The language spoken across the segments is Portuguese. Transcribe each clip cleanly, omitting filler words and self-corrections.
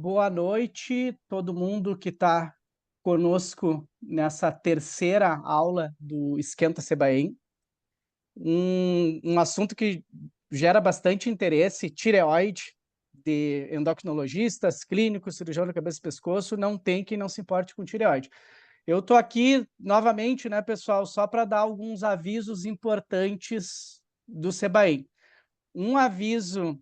Boa noite, todo mundo que está conosco nessa terceira aula do Esquenta Sebaen. Um assunto que gera bastante interesse, tireoide, de endocrinologistas, clínicos, cirurgião da cabeça e pescoço, não tem quem não se importe com tireoide. Eu estou aqui novamente, né, pessoal, só para dar alguns avisos importantes do Sebaen. Um aviso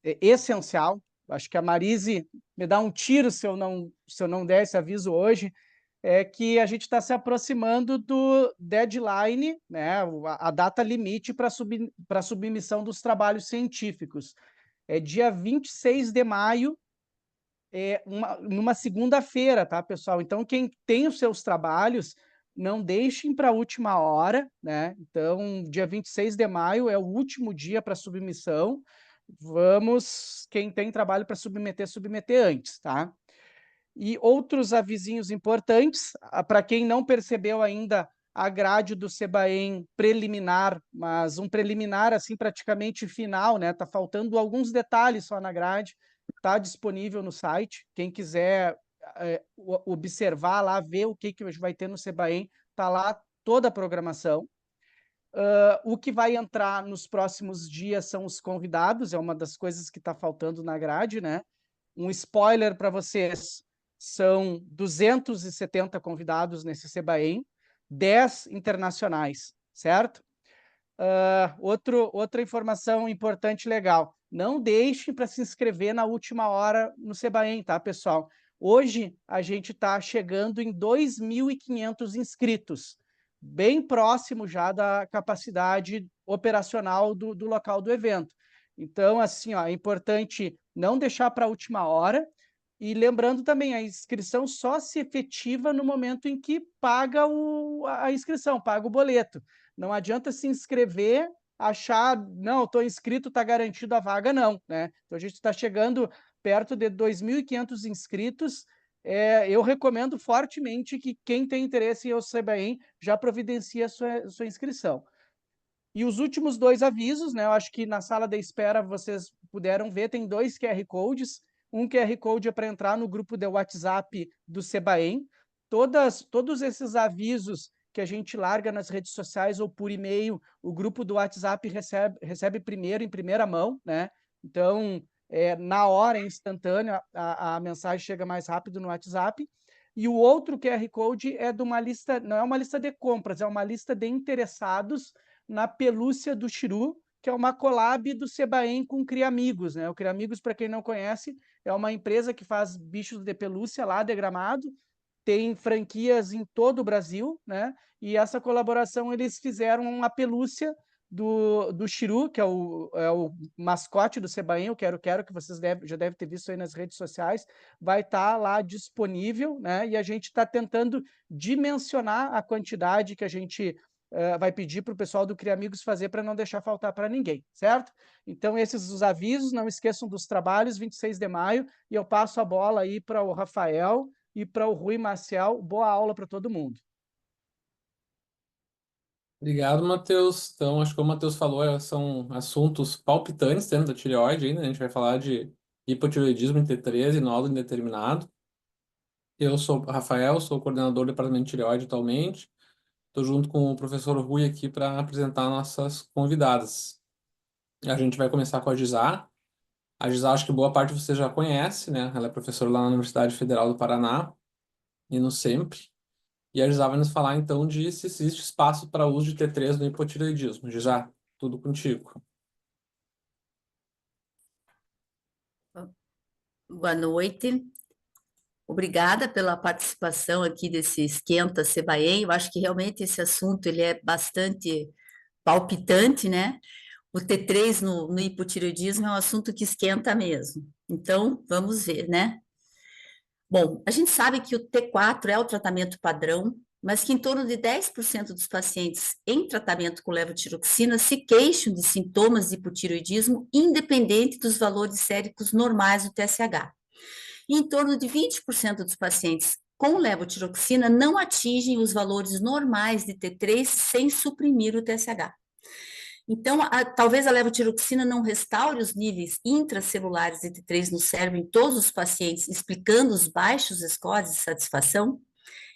essencial. Acho que a Marise me dá um tiro se eu não der esse aviso hoje, é que a gente está se aproximando do deadline, né, a data limite para submissão dos trabalhos científicos. É dia 26 de maio, numa segunda-feira, tá, pessoal? Então, quem tem os seus trabalhos, não deixem para a última hora, né? Então, dia 26 de maio é o último dia para submissão. Quem tem trabalho para submeter, submeter antes, tá? E outros avisinhos importantes, para quem não percebeu ainda a grade do Sebaen preliminar, mas um preliminar assim praticamente final, né? Tá faltando alguns detalhes só na grade, tá disponível no site. Quem quiser observar lá, ver o que vai ter no Sebaen, tá lá toda a programação. O que vai entrar nos próximos dias são os convidados, é uma das coisas que está faltando na grade, né? Um spoiler para vocês, são 270 convidados nesse Sebaen, 10 internacionais, certo? Outra informação importante e legal, não deixem para se inscrever na última hora no Sebaen, tá, pessoal? Hoje a gente está chegando em 2.500 inscritos, bem próximo já da capacidade operacional do local do evento. Então, assim, ó, é importante não deixar para a última hora, e lembrando também, a inscrição só se efetiva no momento em que paga a inscrição, paga o boleto. Não adianta se inscrever, achar, não, estou inscrito, está garantido a vaga, não, né? Então, a gente está chegando perto de 2.500 inscritos. Eu recomendo fortemente que quem tem interesse em ir ao Sebaen já providencie a sua inscrição. E os últimos dois avisos, né? Eu acho que na sala de espera vocês puderam ver, tem dois QR Codes. Um QR Code é para entrar no grupo de WhatsApp do Sebaen. Todos esses avisos que a gente larga nas redes sociais ou por e-mail, o grupo do WhatsApp recebe primeiro, em primeira mão, né? Então, na hora, é instantâneo, a mensagem chega mais rápido no WhatsApp. E o outro QR Code é de uma lista, não é uma lista de compras, é uma lista de interessados na pelúcia do Chiru, que é uma collab do Sebaen com o Criamigos, né? O Criamigos, para quem não conhece, é uma empresa que faz bichos de pelúcia lá de Gramado, tem franquias em todo o Brasil, né? E essa colaboração eles fizeram uma pelúcia do Chiru, que é o mascote do Sebaen, o Quero Quero, que vocês já devem ter visto aí nas redes sociais, vai estar lá disponível, né? E a gente está tentando dimensionar a quantidade que a gente vai pedir para o pessoal do Criamigos fazer para não deixar faltar para ninguém, certo? Então, esses os avisos, não esqueçam dos trabalhos, 26 de maio, e eu passo a bola aí para o Rafael e para o Rui Marcial. Boa aula para todo mundo. Obrigado, Matheus. Então, acho que como o Matheus falou, são assuntos palpitantes dentro da tireoide ainda, né? A gente vai falar de hipotireoidismo em T3 e nódulo indeterminado. Eu sou o Rafael, sou o coordenador do departamento de tireoide atualmente. Estou junto com o professor Rui aqui para apresentar nossas convidadas. A gente vai começar com a Gisá. A Gisá, acho que boa parte você já conhece, né? Ela é professora lá na Universidade Federal do Paraná e no SEMP. E a Gisá vai nos falar então de se existe espaço para uso de T3 no hipotireoidismo. Gisá, tudo contigo. Boa noite. Obrigada pela participação aqui desse Esquenta Sebaen. Eu acho que realmente esse assunto ele é bastante palpitante, né? O T3 no hipotireoidismo é um assunto que esquenta mesmo. Então, vamos ver, né? Bom, a gente sabe que o T4 é o tratamento padrão, mas que em torno de 10% dos pacientes em tratamento com levotiroxina se queixam de sintomas de hipotireoidismo, independente dos valores séricos normais do TSH. E em torno de 20% dos pacientes com levotiroxina não atingem os valores normais de T3 sem suprimir o TSH. Então, talvez a levotiroxina não restaure os níveis intracelulares de T3 no cérebro em todos os pacientes, explicando os baixos scores de satisfação.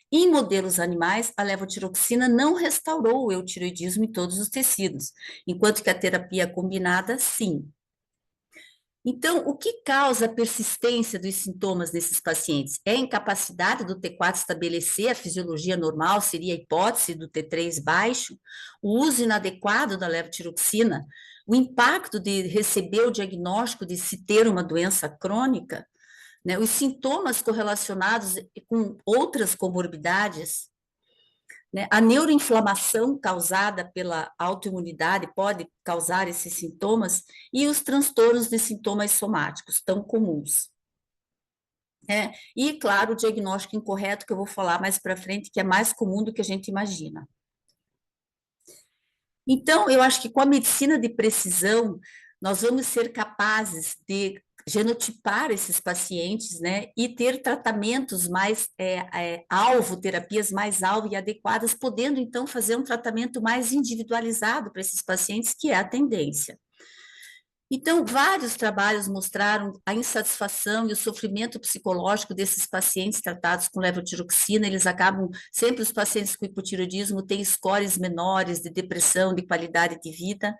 Em modelos animais, a levotiroxina não restaurou o eutiroidismo em todos os tecidos, enquanto que a terapia combinada, sim. Então, o que causa a persistência dos sintomas nesses pacientes? É a incapacidade do T4 estabelecer a fisiologia normal, seria a hipótese do T3 baixo, o uso inadequado da levotiroxina, o impacto de receber o diagnóstico de se ter uma doença crônica, né, os sintomas correlacionados com outras comorbidades, né, a neuroinflamação causada pela autoimunidade pode causar esses sintomas e os transtornos de sintomas somáticos tão comuns. E, claro, o diagnóstico incorreto, que eu vou falar mais para frente, que é mais comum do que a gente imagina. Então, eu acho que com a medicina de precisão, nós vamos ser capazes de genotipar esses pacientes, né, e ter tratamentos mais alvo, terapias mais alvo e adequadas, podendo então fazer um tratamento mais individualizado para esses pacientes, que é a tendência. Então, vários trabalhos mostraram a insatisfação e o sofrimento psicológico desses pacientes tratados com levotiroxina. Eles acabam, sempre os pacientes com hipotireoidismo têm scores menores de depressão, de qualidade de vida,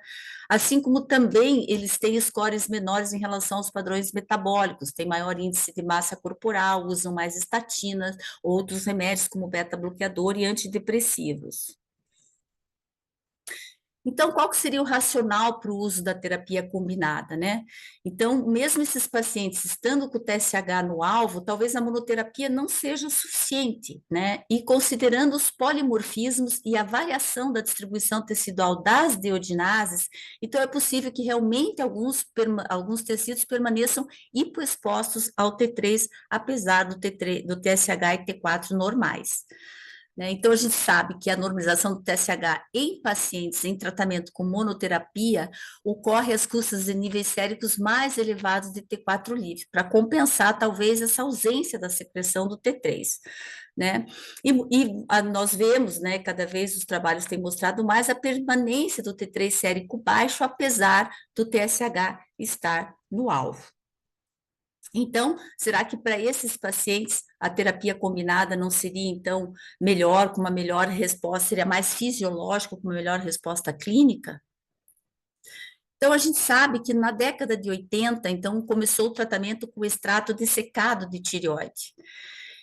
assim como também eles têm scores menores em relação aos padrões metabólicos, têm maior índice de massa corporal, usam mais estatinas, outros remédios como beta-bloqueador e antidepressivos. Então, qual que seria o racional para o uso da terapia combinada, né? Então, mesmo esses pacientes estando com o TSH no alvo, talvez a monoterapia não seja o suficiente, né? E considerando os polimorfismos e a variação da distribuição tecidual das deodinases, então é possível que realmente alguns tecidos permaneçam hipoexpostos ao T3, apesar do TSH e T4 normais. Então, a gente sabe que a normalização do TSH em pacientes em tratamento com monoterapia ocorre às custas de níveis séricos mais elevados de T4 livre, para compensar, talvez, essa ausência da secreção do T3. Né? Nós vemos, né, cada vez os trabalhos têm mostrado mais a permanência do T3 sérico baixo, apesar do TSH estar no alvo. Então, será que para esses pacientes a terapia combinada não seria, então, melhor, com uma melhor resposta, seria mais fisiológica, com uma melhor resposta clínica? Então, a gente sabe que na década de 80, então, começou o tratamento com extrato dessecado de tireoide.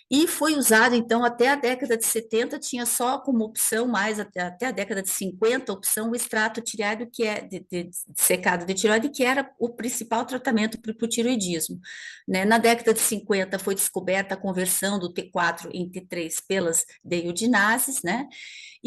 E foi usado, então, até a década de 70, tinha só como opção, mais até a década de 50, a opção o extrato tireoide, que é de secado de tireoide, que era o principal tratamento para o hipotireoidismo. Né? Na década de 50 foi descoberta a conversão do T4 em T3 pelas deiodinases, né?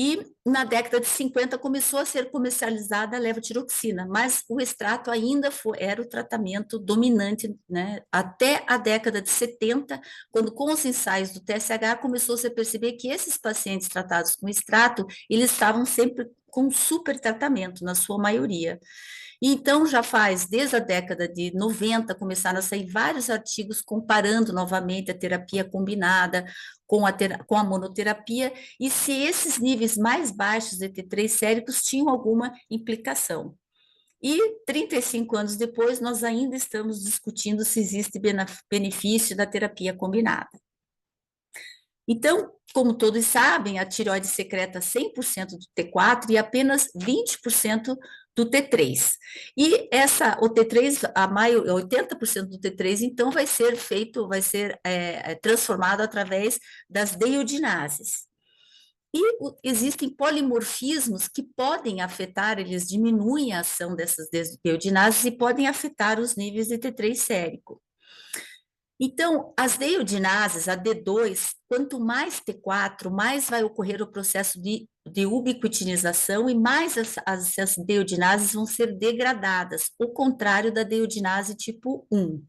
E na década de 50 começou a ser comercializada a levotiroxina, mas o extrato ainda era o tratamento dominante, né? Até a década de 70, quando com os ensaios do TSH começou-se a perceber que esses pacientes tratados com extrato, eles estavam sempre com super tratamento, na sua maioria. E então, já faz, desde a década de 90, começaram a sair vários artigos comparando novamente a terapia combinada com a monoterapia, e se esses níveis mais baixos de T3 séricos tinham alguma implicação. E 35 anos depois, nós ainda estamos discutindo se existe benefício da terapia combinada. Então, como todos sabem, a tireoide secreta 100% do T4 e apenas 20% do T3. E o T3, 80% do T3, então, vai ser transformado através das deiodinases. E existem polimorfismos que podem afetar, eles diminuem a ação dessas deiodinases e podem afetar os níveis de T3 sérico. Então, as deiodinases, a D2, quanto mais T4, mais vai ocorrer o processo de ubiquitinização e mais as deiodinases vão ser degradadas, o contrário da deiodinase tipo 1.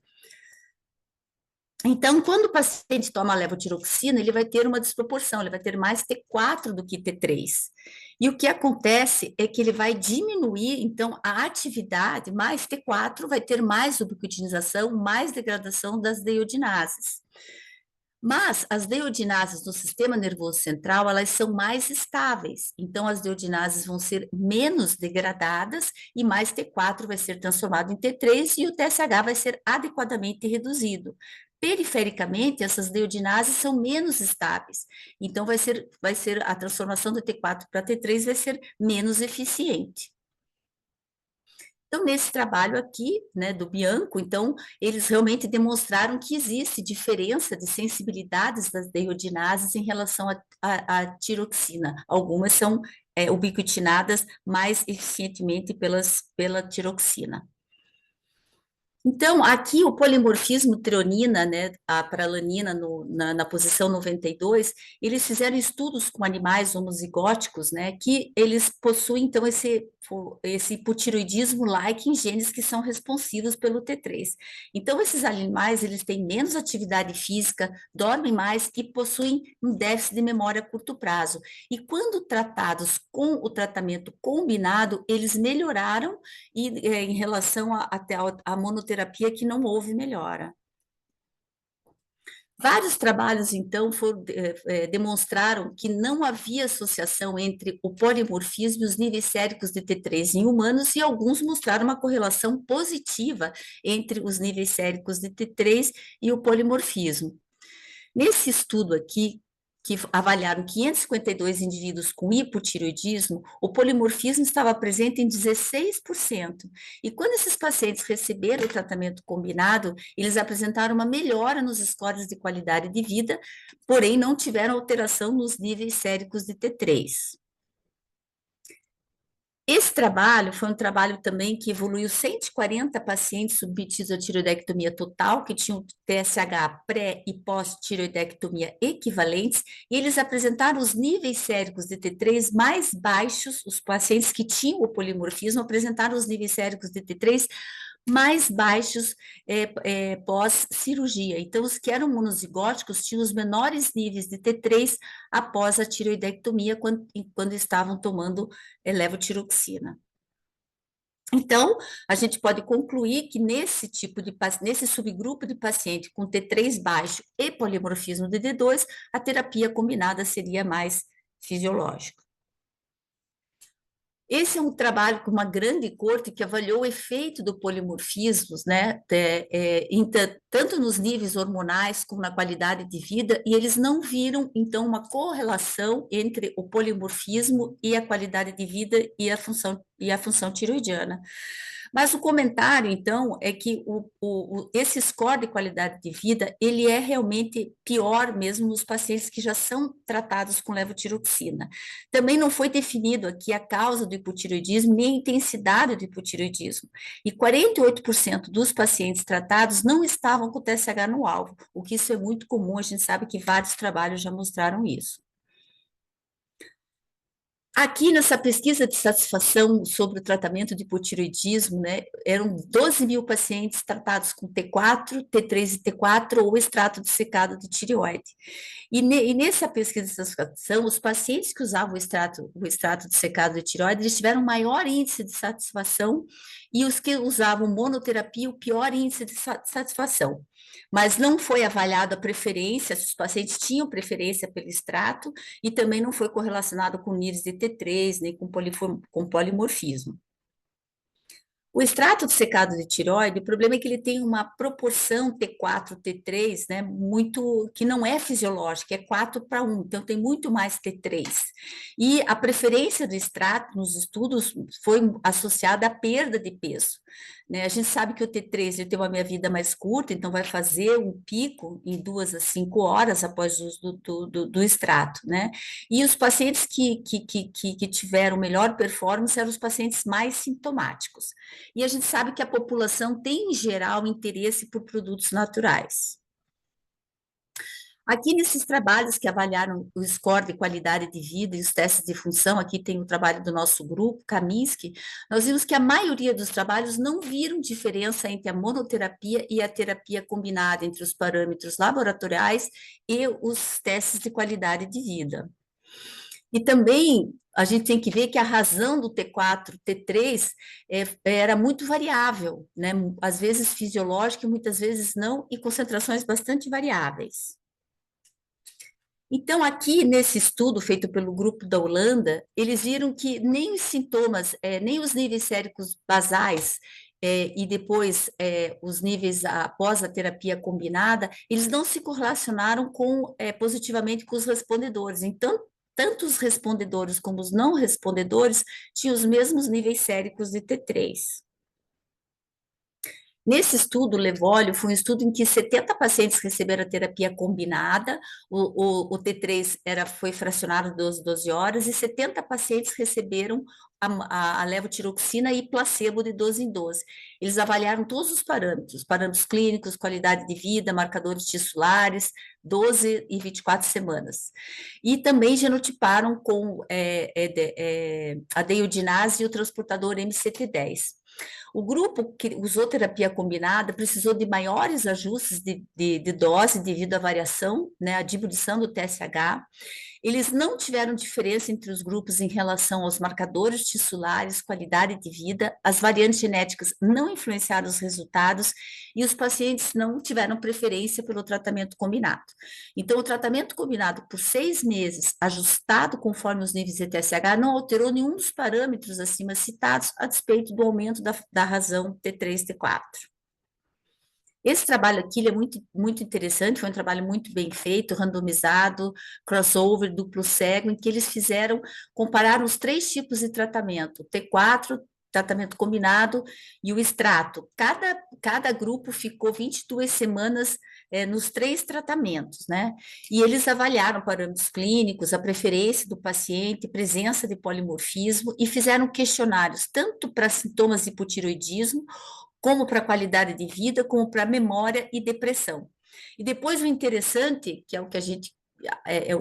Então, quando o paciente toma levotiroxina, ele vai ter uma desproporção, ele vai ter mais T4 do que T3. E o que acontece é que ele vai diminuir, então, a atividade, mais T4 vai ter mais ubiquitinização, mais degradação das deiodinases. Mas as deiodinases no sistema nervoso central, elas são mais estáveis. Então, as deiodinases vão ser menos degradadas e mais T4 vai ser transformado em T3 e o TSH vai ser adequadamente reduzido. Perifericamente, essas deiodinases são menos estáveis. Então, vai ser a transformação do T4 para T3 vai ser menos eficiente. Então, nesse trabalho aqui, né, do Bianco, então, eles realmente demonstraram que existe diferença de sensibilidades das deiodinases em relação à tiroxina. Algumas são ubiquitinadas mais eficientemente pela tiroxina. Então, aqui o polimorfismo treonina, né, a pralanina na posição 92, eles fizeram estudos com animais homozigóticos, né, que eles possuem, então, esse hipotiroidismo-like em genes que são responsivos pelo T3. Então, esses animais, eles têm menos atividade física, dormem mais e possuem um déficit de memória a curto prazo. E quando tratados com o tratamento combinado, eles melhoraram e em relação até a monoterapia que não houve melhora. Vários trabalhos, então, demonstraram que não havia associação entre o polimorfismo e os níveis séricos de T3 em humanos, e alguns mostraram uma correlação positiva entre os níveis séricos de T3 e o polimorfismo. Nesse estudo aqui, que avaliaram 552 indivíduos com hipotireoidismo, o polimorfismo estava presente em 16%. E quando esses pacientes receberam o tratamento combinado, eles apresentaram uma melhora nos scores de qualidade de vida, porém não tiveram alteração nos níveis séricos de T3. Esse trabalho foi um trabalho também que evoluiu 140 pacientes submetidos à tireoidectomia total, que tinham TSH pré e pós-tireoidectomia equivalentes, e eles apresentaram os níveis séricos de T3 mais baixos, os pacientes que tinham o polimorfismo apresentaram os níveis séricos de T3 mais baixos pós-cirurgia. Então, os que eram monozigóticos tinham os menores níveis de T3 após a tireoidectomia, quando estavam tomando levotiroxina. Então, a gente pode concluir que nesse subgrupo de paciente com T3 baixo e polimorfismo de D2, a terapia combinada seria mais fisiológica. Esse é um trabalho com uma grande corte que avaliou o efeito do polimorfismo, né, tanto nos níveis hormonais como na qualidade de vida, e eles não viram, então, uma correlação entre o polimorfismo e a qualidade de vida e a função tiroidiana. Mas o comentário, então, é que esse score de qualidade de vida, ele é realmente pior mesmo nos pacientes que já são tratados com levotiroxina. Também não foi definido aqui a causa do hipotireoidismo nem a intensidade do hipotireoidismo. E 48% dos pacientes tratados não estavam com TSH no alvo, o que isso é muito comum, a gente sabe que vários trabalhos já mostraram isso. Aqui nessa pesquisa de satisfação sobre o tratamento de hipotireoidismo, né, eram 12 mil pacientes tratados com T4, T3 e T4 ou extrato dissecado de tireoide. E nessa pesquisa de satisfação, os pacientes que usavam o extrato dissecado de tireoide, eles tiveram maior índice de satisfação, e os que usavam monoterapia, o pior índice de satisfação. Mas não foi avaliada a preferência, se os pacientes tinham preferência pelo extrato, e também não foi correlacionado com níveis de T3, nem com polimorfismo. O extrato dissecado de tireoide, o problema é que ele tem uma proporção T4, T3, né, que não é fisiológica, é 4:1, então tem muito mais T3. E a preferência do extrato nos estudos foi associada à perda de peso. Né? A gente sabe que o T3 ele tem uma meia-vida mais curta, então vai fazer um pico em 2 a 5 horas após o uso do extrato. Né? E os pacientes que tiveram melhor performance eram os pacientes mais sintomáticos. E a gente sabe que a população tem, em geral, interesse por produtos naturais. Aqui nesses trabalhos que avaliaram o score de qualidade de vida e os testes de função, aqui tem o trabalho do nosso grupo, Kaminsky, nós vimos que a maioria dos trabalhos não viram diferença entre a monoterapia e a terapia combinada, entre os parâmetros laboratoriais e os testes de qualidade de vida. E também a gente tem que ver que a razão do T4, T3 era muito variável, né? Às vezes fisiológica e muitas vezes não, e concentrações bastante variáveis. Então, aqui nesse estudo feito pelo grupo da Holanda, eles viram que nem os sintomas, nem os níveis séricos basais, e depois os níveis após a terapia combinada, eles não se correlacionaram positivamente com os respondedores. Então, tanto os respondedores como os não respondedores tinham os mesmos níveis séricos de T3. Nesse estudo, Levólio, foi um estudo em que 70 pacientes receberam a terapia combinada, o T3 foi fracionado 12 horas, e 70 pacientes receberam a levotiroxina e placebo de 12 em 12. Eles avaliaram todos os parâmetros clínicos, qualidade de vida, marcadores tissulares, 12 e 24 semanas. E também genotiparam com a deiodinase e o transportador MCT10. O grupo que usou terapia combinada precisou de maiores ajustes de dose devido à variação, né, à diminuição do TSH. Eles não tiveram diferença entre os grupos em relação aos marcadores tissulares, qualidade de vida, as variantes genéticas não influenciaram os resultados e os pacientes não tiveram preferência pelo tratamento combinado. Então, o tratamento combinado por 6 meses, ajustado conforme os níveis de TSH, não alterou nenhum dos parâmetros acima citados, a despeito do aumento da razão T3, T4. Esse trabalho aqui é muito, muito interessante, foi um trabalho muito bem feito, randomizado, crossover, duplo cego, em que eles compararam os 3 tipos de tratamento, T4, tratamento combinado e o extrato. Cada grupo ficou 22 semanas nos 3 tratamentos, né? E eles avaliaram parâmetros clínicos, a preferência do paciente, presença de polimorfismo e fizeram questionários tanto para sintomas de hipotireoidismo, como para qualidade de vida, como para memória e depressão. E depois o interessante, que é o que a gente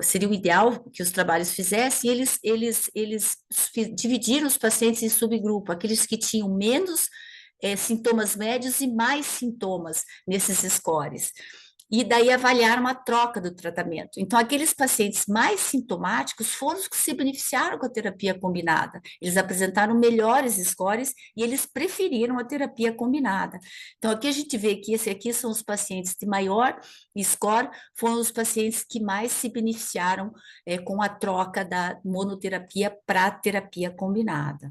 seria o ideal que os trabalhos fizessem, eles dividiram os pacientes em subgrupo, aqueles que tinham menos sintomas médios e mais sintomas nesses scores. E daí avaliaram a troca do tratamento. Então, aqueles pacientes mais sintomáticos foram os que se beneficiaram com a terapia combinada. Eles apresentaram melhores scores e eles preferiram a terapia combinada. Então, aqui a gente vê que esse aqui são os pacientes de maior score, foram os pacientes que mais se beneficiaram com a troca da monoterapia para a terapia combinada.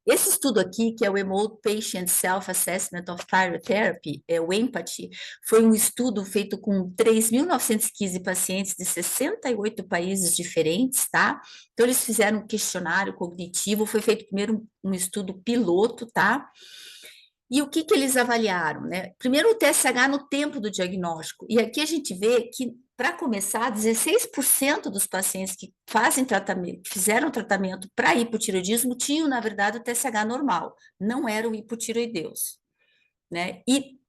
Esse estudo aqui, que é o Remote Patient Self-Assessment of Therapy, o EMPAThy, foi um estudo feito com 3.915 pacientes de 68 países diferentes, tá? Então, eles fizeram um questionário cognitivo, foi feito primeiro um estudo piloto, tá? E o que eles avaliaram, né? Primeiro o TSH no tempo do diagnóstico, e aqui a gente vê que, para começar, 16% dos pacientes que fizeram tratamento para hipotireoidismo tinham, na verdade, o TSH normal, não era o hipotireoideus, né? E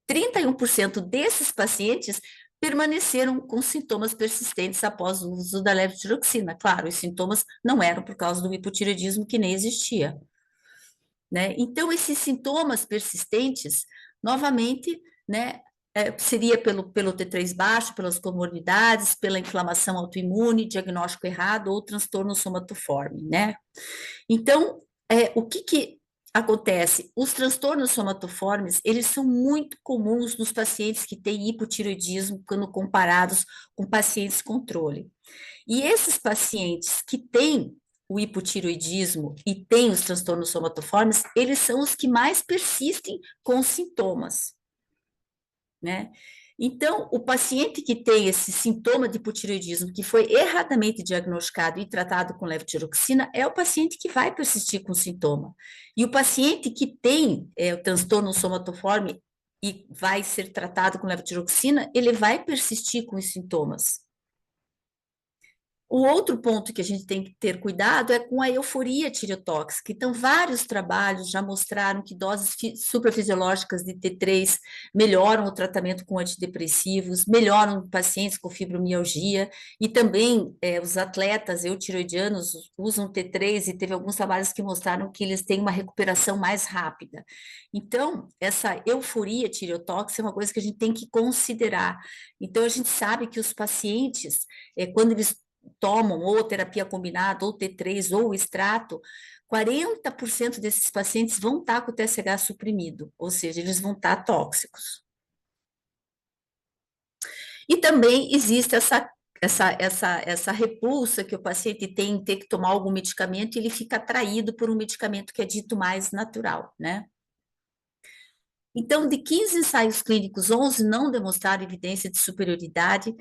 31% desses pacientes permaneceram com sintomas persistentes após o uso da levotiroxina. Claro, os sintomas não eram por causa do hipotireoidismo, que nem existia, né? Então, esses sintomas persistentes, novamente, né, seria pelo T3 baixo, pelas comorbidades, pela inflamação autoimune, diagnóstico errado ou transtorno somatoforme, né? Então, o que acontece? Os transtornos somatoformes, eles são muito comuns nos pacientes que têm hipotireoidismo quando comparados com pacientes controle. E esses pacientes que têm o hipotireoidismo e têm os transtornos somatoformes, eles são os que mais persistem com os sintomas, né? Então, o paciente que tem esse sintoma de hipotireoidismo, que foi erradamente diagnosticado e tratado com levotiroxina, é o paciente que vai persistir com o sintoma. E o paciente que tem o transtorno somatoforme e vai ser tratado com levotiroxina, ele vai persistir com os sintomas. O outro ponto que a gente tem que ter cuidado é com a euforia tireotóxica. Então, vários trabalhos já mostraram que doses suprafisiológicas de T3 melhoram o tratamento com antidepressivos, melhoram pacientes com fibromialgia, e também os atletas eutiroidianos usam T3 e teve alguns trabalhos que mostraram que eles têm uma recuperação mais rápida. Então, essa euforia tireotóxica é uma coisa que a gente tem que considerar. Então, a gente sabe que os pacientes, quando eles tomam ou terapia combinada, ou T3, ou extrato, 40% desses pacientes vão estar com o TSH suprimido, ou seja, eles vão estar tóxicos. E também existe essa repulsa que o paciente tem em ter que tomar algum medicamento e ele fica atraído por um medicamento que é dito mais natural, né? Então, de 15 ensaios clínicos, 11 não demonstraram evidência de superioridade.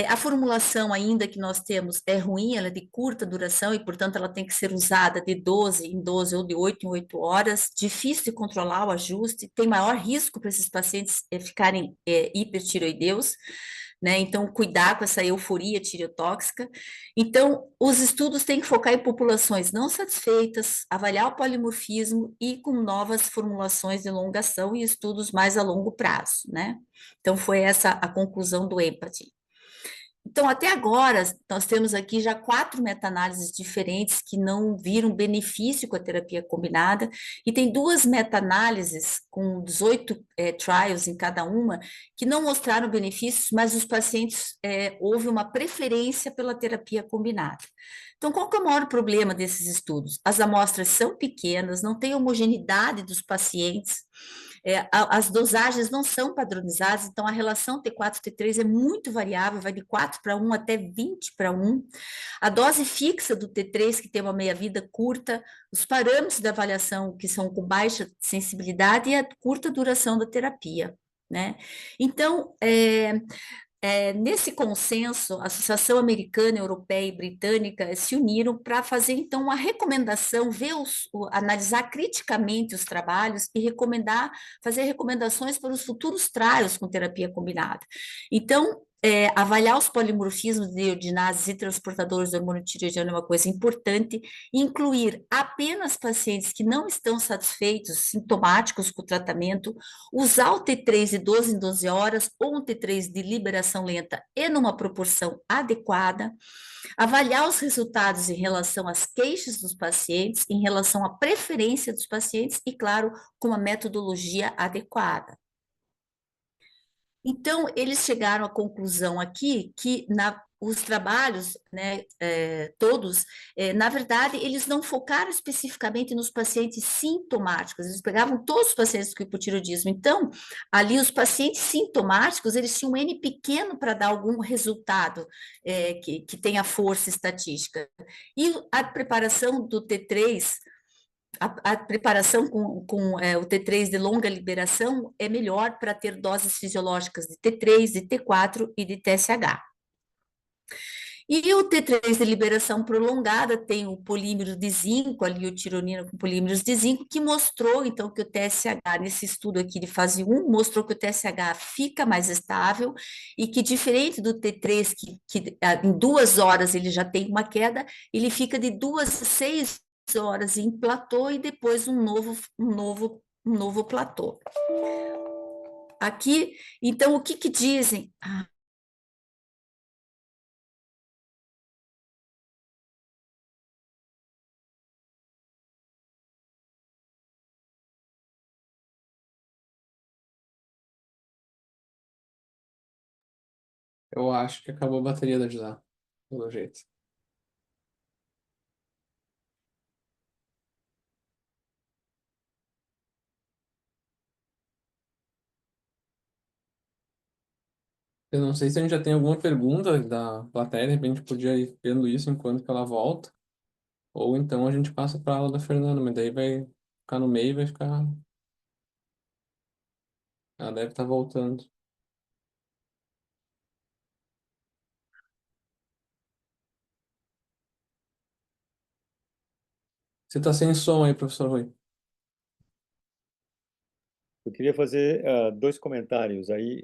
A formulação ainda que nós temos é ruim, ela é de curta duração e, portanto, ela tem que ser usada de 12 em 12 ou de 8 em 8 horas. Difícil de controlar o ajuste, tem maior risco para esses pacientes ficarem hipertireoideus, né? Então, cuidar com essa euforia tireotóxica. Então, os estudos têm que focar em populações não satisfeitas, avaliar o polimorfismo e com novas formulações de elongação e estudos mais a longo prazo, né? Então, foi essa a conclusão do EMPATHY. Então, até agora, nós temos aqui já 4 meta-análises diferentes que não viram benefício com a terapia combinada, e tem 2 meta-análises com 18 trials em cada uma, que não mostraram benefícios, mas os pacientes, houve uma preferência pela terapia combinada. Então, qual que é o maior problema desses estudos? As amostras são pequenas, não tem homogeneidade dos pacientes, as dosagens não são padronizadas, então a relação T4-T3 é muito variável, vai de 4:1 até 20:1. A dose fixa do T3, que tem uma meia-vida curta, os parâmetros da avaliação que são com baixa sensibilidade e a curta duração da terapia, né? Então, nesse consenso, a Associação Americana, Europeia e Britânica se uniram para fazer, então, uma recomendação, analisar criticamente os trabalhos e fazer recomendações para os futuros trials com terapia combinada. Então, avaliar os polimorfismos de iodinases e transportadores do hormônio tireoidiano é uma coisa importante, incluir apenas pacientes que não estão satisfeitos, sintomáticos com o tratamento, usar o T3 de 12 em 12 horas ou um T3 de liberação lenta e numa proporção adequada, avaliar os resultados em relação às queixas dos pacientes, em relação à preferência dos pacientes e, claro, com uma metodologia adequada. Então, eles chegaram à conclusão aqui que os trabalhos, né, todos, na verdade, eles não focaram especificamente nos pacientes sintomáticos, eles pegavam todos os pacientes com hipotireoidismo. Então, ali os pacientes sintomáticos, eles tinham um N pequeno para dar algum resultado que tenha força estatística. E a preparação do T3, a preparação com o T3 de longa liberação é melhor para ter doses fisiológicas de T3, de T4 e de TSH. E o T3 de liberação prolongada tem o polímero de zinco, ali o tironina com polímeros de zinco, que mostrou, então, que o TSH, nesse estudo aqui de fase 1, mostrou que o TSH fica mais estável e que, diferente do T3, que em 2 horas ele já tem uma queda, ele fica de 2 a 6 horas em platô e depois um novo platô. Aqui, então, o que dizem? Eu acho que acabou a bateria da Gisela, pelo jeito. Eu não sei se a gente já tem alguma pergunta da plateia, de repente podia ir vendo isso enquanto que ela volta. Ou então a gente passa para a aula da Fernanda, mas daí vai ficar no meio e vai ficar. Ela deve estar voltando. Você tá sem som aí, professor Rui. Eu queria fazer 2 comentários aí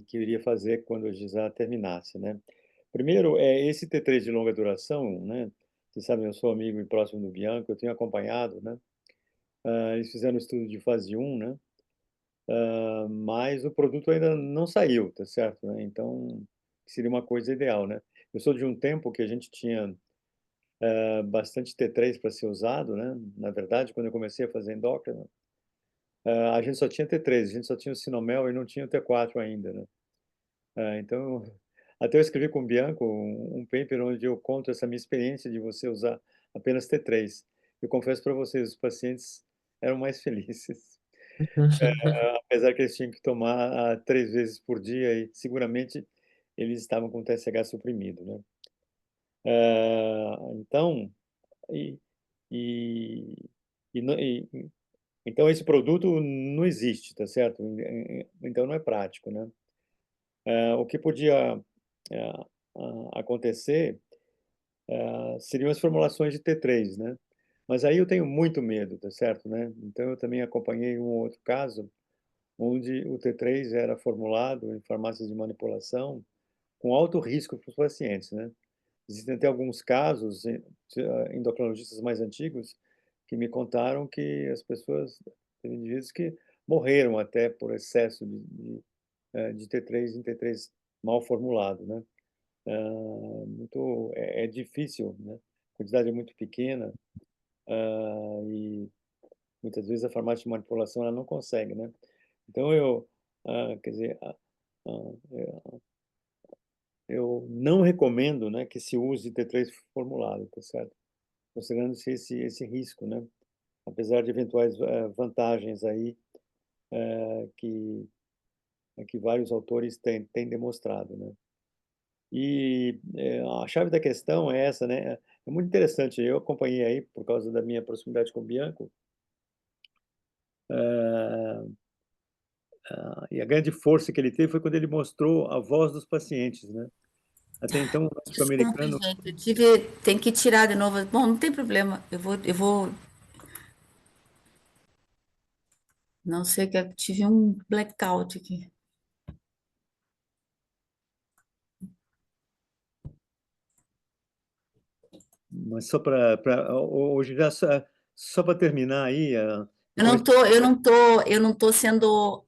que eu iria fazer quando a Gisela terminasse, né? Primeiro, esse T3 de longa duração, né? Vocês sabem, eu sou amigo e próximo do Bianco, eu tenho acompanhado, né? Eles fizeram um estudo de fase 1, né? Mas o produto ainda não saiu, tá certo, né? Então, seria uma coisa ideal, né? Eu sou de um tempo que a gente tinha bastante T3 para ser usado, né? Na verdade, quando eu comecei a fazer endócrino, a gente só tinha T3, a gente só tinha o Sinomel e não tinha o T4 ainda, né? Então, até eu escrevi com o Bianco um paper onde eu conto essa minha experiência de você usar apenas T3. Eu confesso para vocês, os pacientes eram mais felizes. apesar que eles tinham que tomar 3 vezes por dia e seguramente eles estavam com o TSH suprimido, né? Então, e, e, e não- e- então esse produto não existe, tá certo? Então não é prático, né? O que podia eh, acontecer seriam as formulações de T3, né? Mas aí eu tenho muito medo, tá certo, né? Então eu também acompanhei um outro caso onde o T3 era formulado em farmácias de manipulação com alto risco para os pacientes, né? Existem até alguns casos, endocrinologistas mais antigos, que me contaram que as pessoas, teve indivíduos que morreram até por excesso de T3 em T3 mal formulado, né? É difícil, né? A quantidade é muito pequena, e muitas vezes a farmácia de manipulação ela não consegue, né? Então quer dizer, eu não recomendo, né, que se use T3 formulado, tá certo? Considerando-se esse risco, né? Apesar de eventuais vantagens aí que vários autores têm demonstrado, né? E a chave da questão é essa, né? É muito interessante. Eu acompanhei aí por causa da minha proximidade com o Bianco, e a grande força que ele teve foi quando ele mostrou a voz dos pacientes, né? Até então, o médico Desculpe, americano. gente, tem que tirar de novo. Bom, não tem problema. Não sei o que tive um blackout aqui. Mas só para hoje já só para terminar aí, Eu não tô sendo.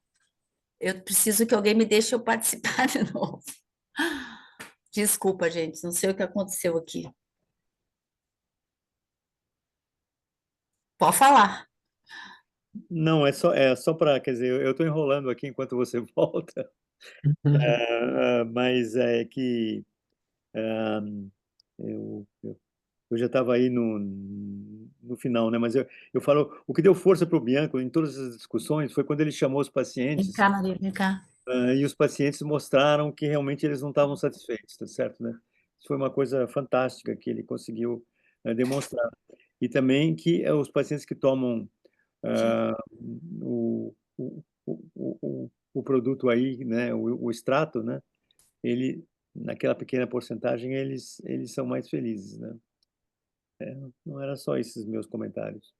Eu preciso que alguém me deixe eu participar de novo. Desculpa, gente, não sei o que aconteceu aqui. Pode falar. não é só para, quer dizer, eu estou enrolando aqui enquanto você volta, mas é que ah, eu já estava aí no final, né? Mas eu falo, o que deu força para o Bianco em todas as discussões foi quando ele chamou os Vem pacientes, cá, Maria, vem cá. e os pacientes mostraram que realmente eles não estavam satisfeitos, tá certo, né? Isso foi uma coisa fantástica que ele conseguiu demonstrar. E também que os pacientes que tomam o produto aí, né, o extrato, né, ele, naquela pequena porcentagem, eles são mais felizes, né? Não era só esses meus comentários.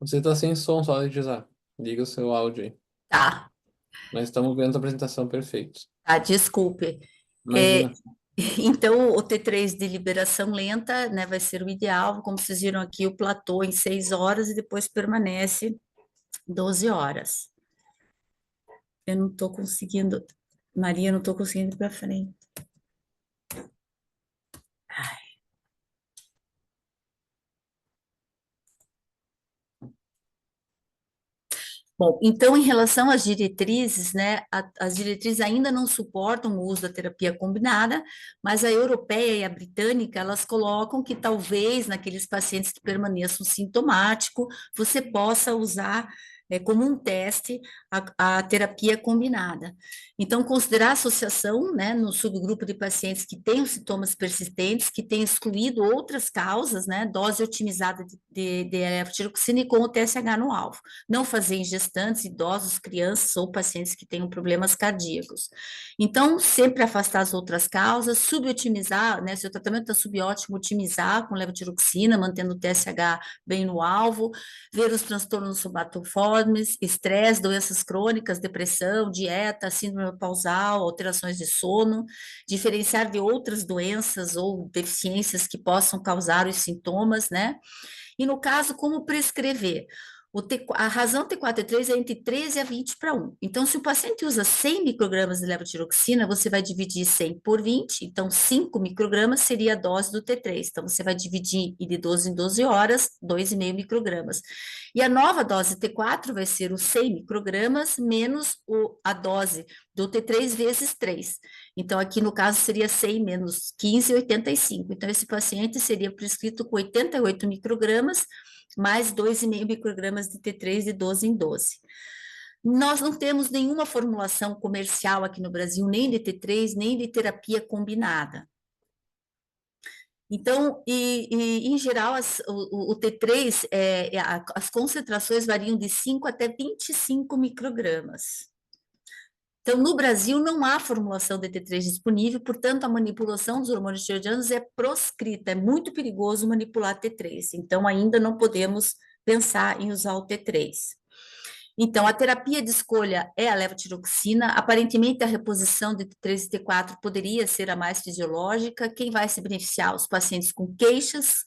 Você está sem som, só Edizar. Liga o seu áudio aí. Tá, Mas estamos vendo a apresentação perfeito. tá, desculpe. É, Imagina. então, o T3 de liberação lenta, né, vai ser o ideal. Como vocês viram aqui, o platô em 6 horas e depois permanece 12 horas. Eu não estou conseguindo, Maria, não estou conseguindo ir para frente. Bom, então, em relação às diretrizes, né, as diretrizes ainda não suportam o uso da terapia combinada, mas a europeia e a britânica, elas colocam que talvez naqueles pacientes que permaneçam sintomático, você possa usar como um teste a terapia combinada. Então, considerar a associação, né, no subgrupo de pacientes que têm os sintomas persistentes, que têm excluído outras causas, né, dose otimizada de levotiroxina e com o TSH no alvo. Não fazer em gestantes, idosos, crianças ou pacientes que tenham problemas cardíacos. Então, sempre afastar as outras causas, subotimizar, né, se o tratamento está subótimo, otimizar com levotiroxina, mantendo o TSH bem no alvo, ver os transtornos somatoformes, estresse, doenças crônicas, depressão, dieta, síndrome pausal, alterações de sono, diferenciar de outras doenças ou deficiências que possam causar os sintomas, né? E no caso, como prescrever? A razão T4, T3 é entre 13 a 20 para 1. Então, se o paciente usa 100 microgramas de levotiroxina, você vai dividir 100 por 20, então 5 microgramas seria a dose do T3. Então, você vai dividir de 12 em 12 horas, 2,5 microgramas. E a nova dose T4 vai ser os 100 microgramas menos a dose do T3 vezes 3. Então, aqui no caso seria 100 menos 15, 85. Então, esse paciente seria prescrito com 88 microgramas, mais 2,5 microgramas de T3 de 12 em 12. Nós não temos nenhuma formulação comercial aqui no Brasil, nem de T3, nem de terapia combinada. Então, em geral, o T3, as concentrações variam de 5 até 25 microgramas. Então, no Brasil, não há formulação de T3 disponível, portanto, a manipulação dos hormônios tireoidianos é proscrita, é muito perigoso manipular T3, então ainda não podemos pensar em usar o T3. Então, a terapia de escolha é a levotiroxina, aparentemente a reposição de T3 e T4 poderia ser a mais fisiológica, quem vai se beneficiar? Os pacientes com queixas,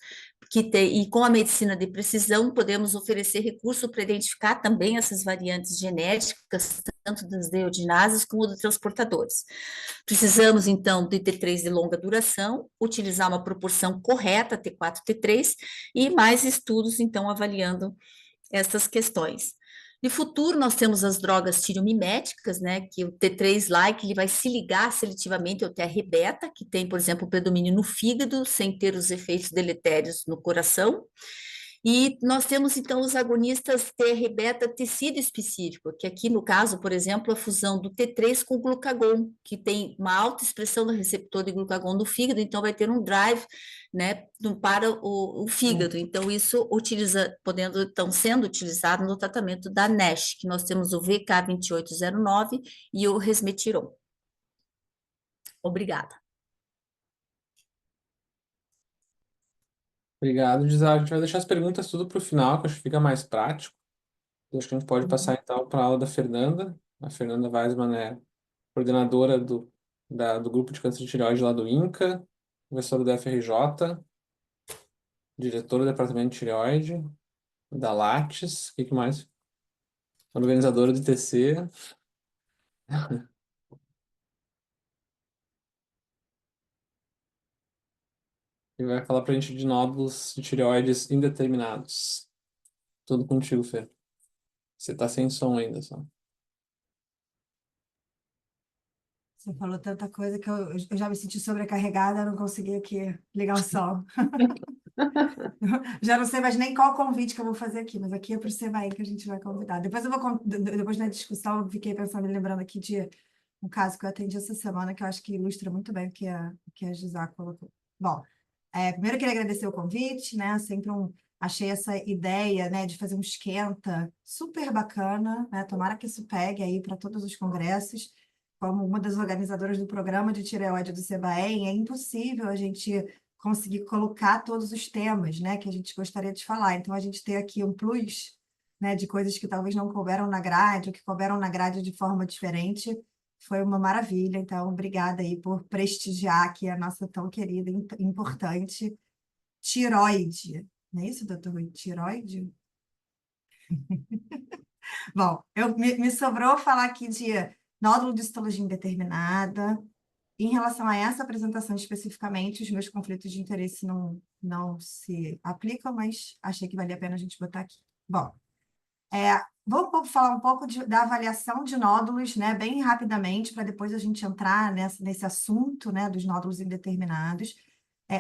e com a medicina de precisão, podemos oferecer recurso para identificar também essas variantes genéticas, tanto das neoginases como dos transportadores. Precisamos, então, de T3 de longa duração, utilizar uma proporção correta, T4, T3, e mais estudos, então, avaliando essas questões. No futuro, nós temos as drogas tireomiméticas, né, que o T3-like ele vai se ligar seletivamente ao TR-beta, que tem, por exemplo, predomínio no fígado, sem ter os efeitos deletérios no coração. E nós temos, então, os agonistas TR-beta tecido específico, que aqui, no caso, por exemplo, a fusão do T3 com o glucagon, que tem uma alta expressão do receptor de glucagon no fígado, então vai ter um drive, né, para o fígado. Então, isso sendo utilizado no tratamento da NASH, que nós temos o VK2809 e o resmetirom. Obrigada. Obrigado, Gisele. A gente vai deixar as perguntas tudo para o final, que acho que fica mais prático. Eu acho que a gente pode passar, então, para a aula da Fernanda. A Fernanda Weisman é coordenadora do grupo de câncer de tireoide lá do INCA, professora da FRJ, diretora do departamento de tireoide, da Lattes, o que mais? Organizadora do ITC. E vai falar pra gente de nódulos de tireoides indeterminados. Tudo contigo, Fer. Você tá sem som ainda, só. Você falou tanta coisa que eu já me senti sobrecarregada, não consegui aqui ligar o som. Já não sei mais nem qual convite que eu vou fazer aqui, mas aqui é para o Sebae que a gente vai convidar. Depois depois da discussão, eu fiquei pensando e lembrando aqui de um caso que eu atendi essa semana, que eu acho que ilustra muito bem o que a Gisá colocou. Bom, primeiro eu queria agradecer o convite, né? Achei essa ideia, né, de fazer um esquenta super bacana, né? Tomara que isso pegue aí para todos os congressos. Como uma das organizadoras do programa de tireoide do Sebae, é impossível a gente conseguir colocar todos os temas, né, que a gente gostaria de falar. Então, a gente tem aqui um plus, né, de coisas que talvez não couberam na grade, ou que couberam na grade de forma diferente. Foi uma maravilha. Então, obrigada aí por prestigiar aqui a nossa tão querida e importante tireoide. Não é isso, doutor Rui? Tireoide? Bom, me sobrou falar aqui de nódulo de histologia indeterminada. Em relação a essa apresentação especificamente, os meus conflitos de interesse não se aplicam, mas achei que valia a pena a gente botar aqui. Bom, vou falar um pouco da avaliação de nódulos, né, bem rapidamente, para depois a gente entrar nesse assunto, né, dos nódulos indeterminados.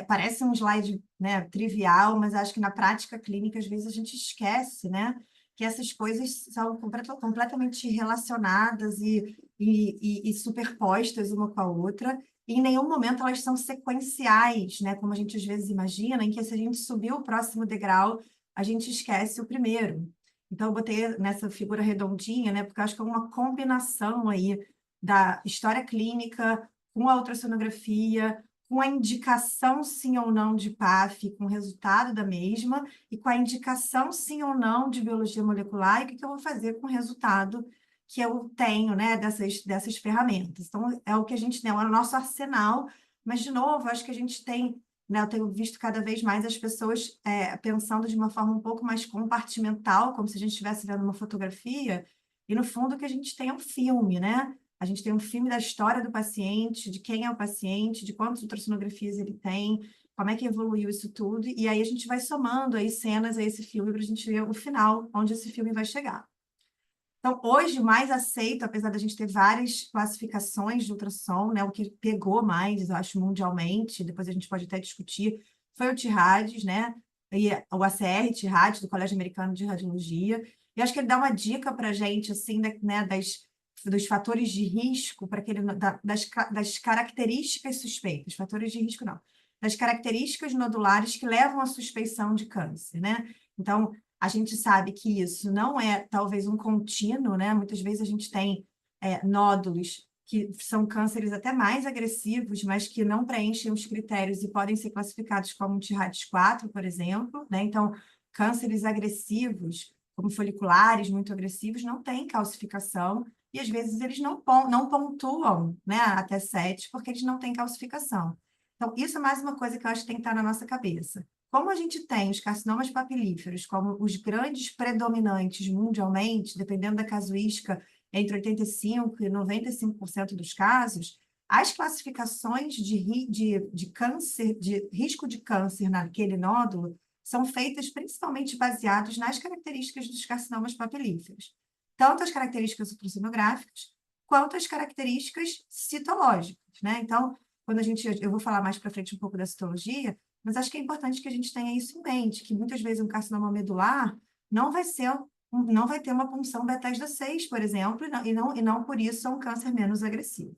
Parece um slide, né, trivial, mas acho que na prática clínica, às vezes, a gente esquece, né, que essas coisas são completamente relacionadas e superpostas uma com a outra, e em nenhum momento elas são sequenciais, né, como a gente às vezes imagina, em que se a gente subir o próximo degrau, a gente esquece o primeiro. Então, eu botei nessa figura redondinha, né, porque eu acho que é uma combinação aí da história clínica com a ultrassonografia, com a indicação sim ou não de PAF, com o resultado da mesma, e com a indicação sim ou não de biologia molecular, e o que eu vou fazer com o resultado que eu tenho, né, dessas ferramentas. Então, é o que a gente tem, é o nosso arsenal, mas, de novo, acho que a gente tem né? Eu tenho visto cada vez mais as pessoas pensando de uma forma um pouco mais compartimental, como se a gente estivesse vendo uma fotografia, e no fundo o que a gente tem é um filme, né? A gente tem um filme da história do paciente, de quem é o paciente, de quantas ultrassonografias ele tem, como é que evoluiu isso tudo, e aí a gente vai somando aí cenas a esse filme para a gente ver o final, onde esse filme vai chegar. Então, hoje, o mais aceito, apesar da gente ter várias classificações de ultrassom, né, o que pegou mais, eu acho, mundialmente, depois a gente pode até discutir, foi o TIRADS, né, e o ACR TIRADS, do Colégio Americano de Radiologia, e acho que ele dá uma dica para a gente, assim, né, dos fatores de risco, para aquele, das características suspeitas, fatores de risco não, das características nodulares que levam à suspeição de câncer, né? Então, a gente sabe que isso não é talvez um contínuo, né? Muitas vezes a gente tem nódulos que são cânceres até mais agressivos, mas que não preenchem os critérios e podem ser classificados como um TIRADS 4, por exemplo, né? Então, cânceres agressivos, como foliculares muito agressivos, não têm calcificação e às vezes eles não pontuam, né, até 7, porque eles não têm calcificação. Então, isso é mais uma coisa que eu acho que tem que estar na nossa cabeça. Como a gente tem os carcinomas papilíferos como os grandes predominantes mundialmente, dependendo da casuística, entre 85% e 95% dos casos, as classificações de câncer, de risco de câncer naquele nódulo, são feitas principalmente baseadas nas características dos carcinomas papilíferos. Tanto as características ultrassonográficas, quanto as características citológicas, né? Então, eu vou falar mais para frente um pouco da citologia, mas acho que é importante que a gente tenha isso em mente, que muitas vezes um carcinoma medular não vai ter uma punção Bethesda 6, por exemplo, e não por isso é um câncer menos agressivo.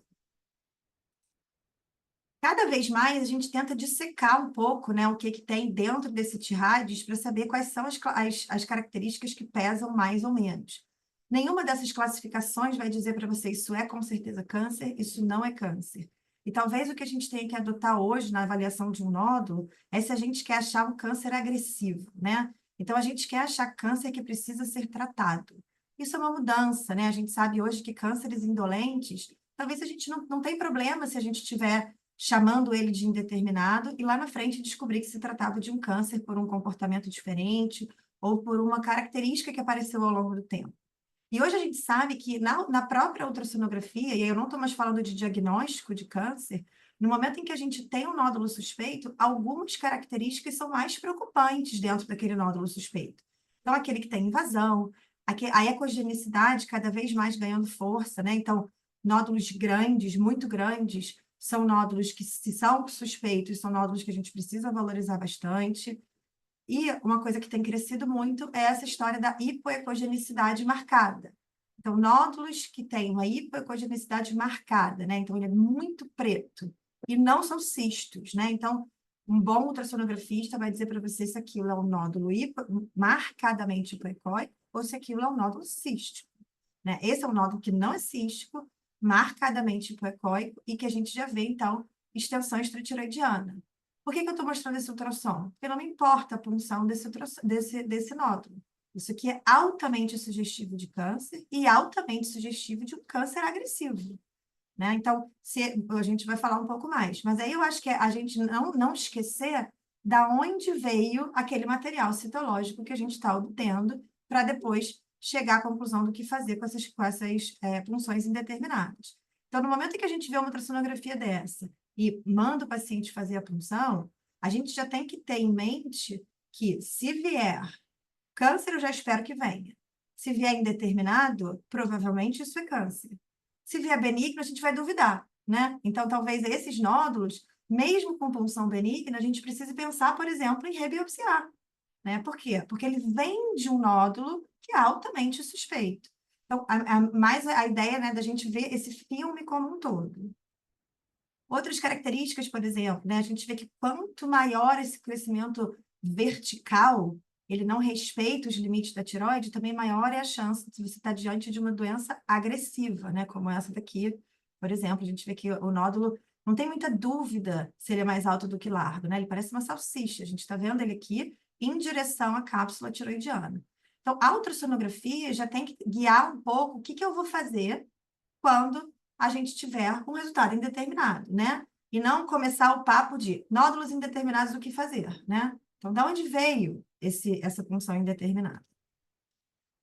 Cada vez mais a gente tenta dissecar um pouco, né, o que tem dentro desse TIRADS para saber quais são as características que pesam mais ou menos. Nenhuma dessas classificações vai dizer para você isso é com certeza câncer, isso não é câncer. E talvez o que a gente tenha que adotar hoje na avaliação de um nódulo é se a gente quer achar um câncer agressivo, né? Então, a gente quer achar câncer que precisa ser tratado. Isso é uma mudança, né? A gente sabe hoje que cânceres indolentes, talvez a gente não tem problema se a gente tiver chamando ele de indeterminado e lá na frente descobrir que se tratava de um câncer por um comportamento diferente ou por uma característica que apareceu ao longo do tempo. E hoje a gente sabe que na própria ultrassonografia, e aí eu não estou mais falando de diagnóstico de câncer, no momento em que a gente tem um nódulo suspeito, algumas características são mais preocupantes dentro daquele nódulo suspeito. Então, aquele que tem invasão, a ecogenicidade cada vez mais ganhando força, né? Então, nódulos grandes, muito grandes, são nódulos que, se são suspeitos, são nódulos que a gente precisa valorizar bastante. E uma coisa que tem crescido muito é essa história da hipoecogenicidade marcada. Então, nódulos que têm uma hipoecogenicidade marcada, né? Então, ele é muito preto e não são cistos, né? Então, um bom ultrassonografista vai dizer para você se aquilo é um nódulo marcadamente hipoecóico ou se aquilo é um nódulo cístico, né? Esse é um nódulo que não é cístico, marcadamente hipoecóico e que a gente já vê, então, extensão extratiroidiana. Por que eu estou mostrando esse ultrassom? Porque não me importa a punção desse nódulo. Isso aqui é altamente sugestivo de câncer e altamente sugestivo de um câncer agressivo, né? Então, a gente vai falar um pouco mais. Mas aí eu acho que a gente não esquecer da onde veio aquele material citológico que a gente está obtendo para depois chegar à conclusão do que fazer com essas punções indeterminadas. Então, no momento em que a gente vê uma ultrassonografia dessa e manda o paciente fazer a punção, a gente já tem que ter em mente que, se vier câncer, eu já espero que venha. Se vier indeterminado, provavelmente isso é câncer. Se vier benigno, a gente vai duvidar, né? Então, talvez esses nódulos, mesmo com punção benigna, a gente precise pensar, por exemplo, em rebiopsiar, né? Por quê? Porque ele vem de um nódulo que é altamente suspeito. Então, mais a ideia, né, da gente ver esse filme como um todo. Outras características, por exemplo, né, a gente vê que quanto maior esse crescimento vertical, ele não respeita os limites da tireoide, também maior é a chance de você estar diante de uma doença agressiva, né, como essa daqui, por exemplo. A gente vê que o nódulo não tem muita dúvida se ele é mais alto do que largo, né? Ele parece uma salsicha. A gente está vendo ele aqui em direção à cápsula tiroidiana. Então, a ultrassonografia já tem que guiar um pouco o que eu vou fazer quando a gente tiver um resultado indeterminado, né? e não começar o papo de nódulos indeterminados, o que fazer, né? Então, da onde veio essa punção indeterminada?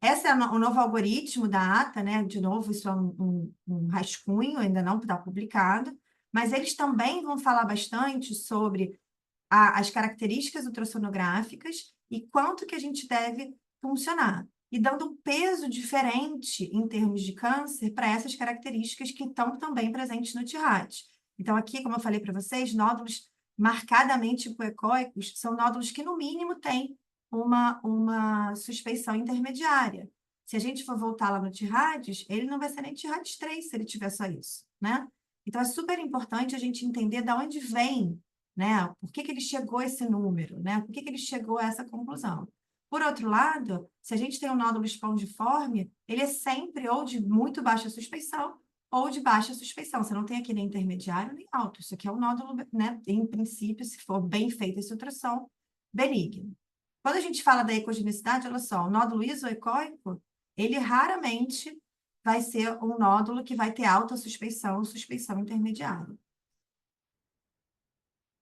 Esse é o novo algoritmo da ATA, né? De novo, isso é um rascunho, ainda não está publicado, mas eles também vão falar bastante sobre as características ultrassonográficas e quanto que a gente deve funcionar, e dando um peso diferente em termos de câncer para essas características que estão também presentes no TIRAD. Então, aqui, como eu falei para vocês, nódulos marcadamente hipoecóicos são nódulos que, no mínimo, têm uma suspeição intermediária. Se a gente for voltar lá no TIRADS, ele não vai ser nem TIRADS 3 se ele tiver só isso, né? Então, é super importante a gente entender de onde vem, né? Por que ele chegou a esse número, né? Por que ele chegou a essa conclusão? Por outro lado, se a gente tem um nódulo espongiforme, ele é sempre ou de muito baixa suspeição ou de baixa suspeição. Você não tem aqui nem intermediário nem alto. Isso aqui é um nódulo, né? Em princípio, se for bem feita essa ultrassom, benigno. Quando a gente fala da ecogenicidade, olha só, o nódulo isoecóico, ele raramente vai ser um nódulo que vai ter alta suspeição ou suspeição intermediária.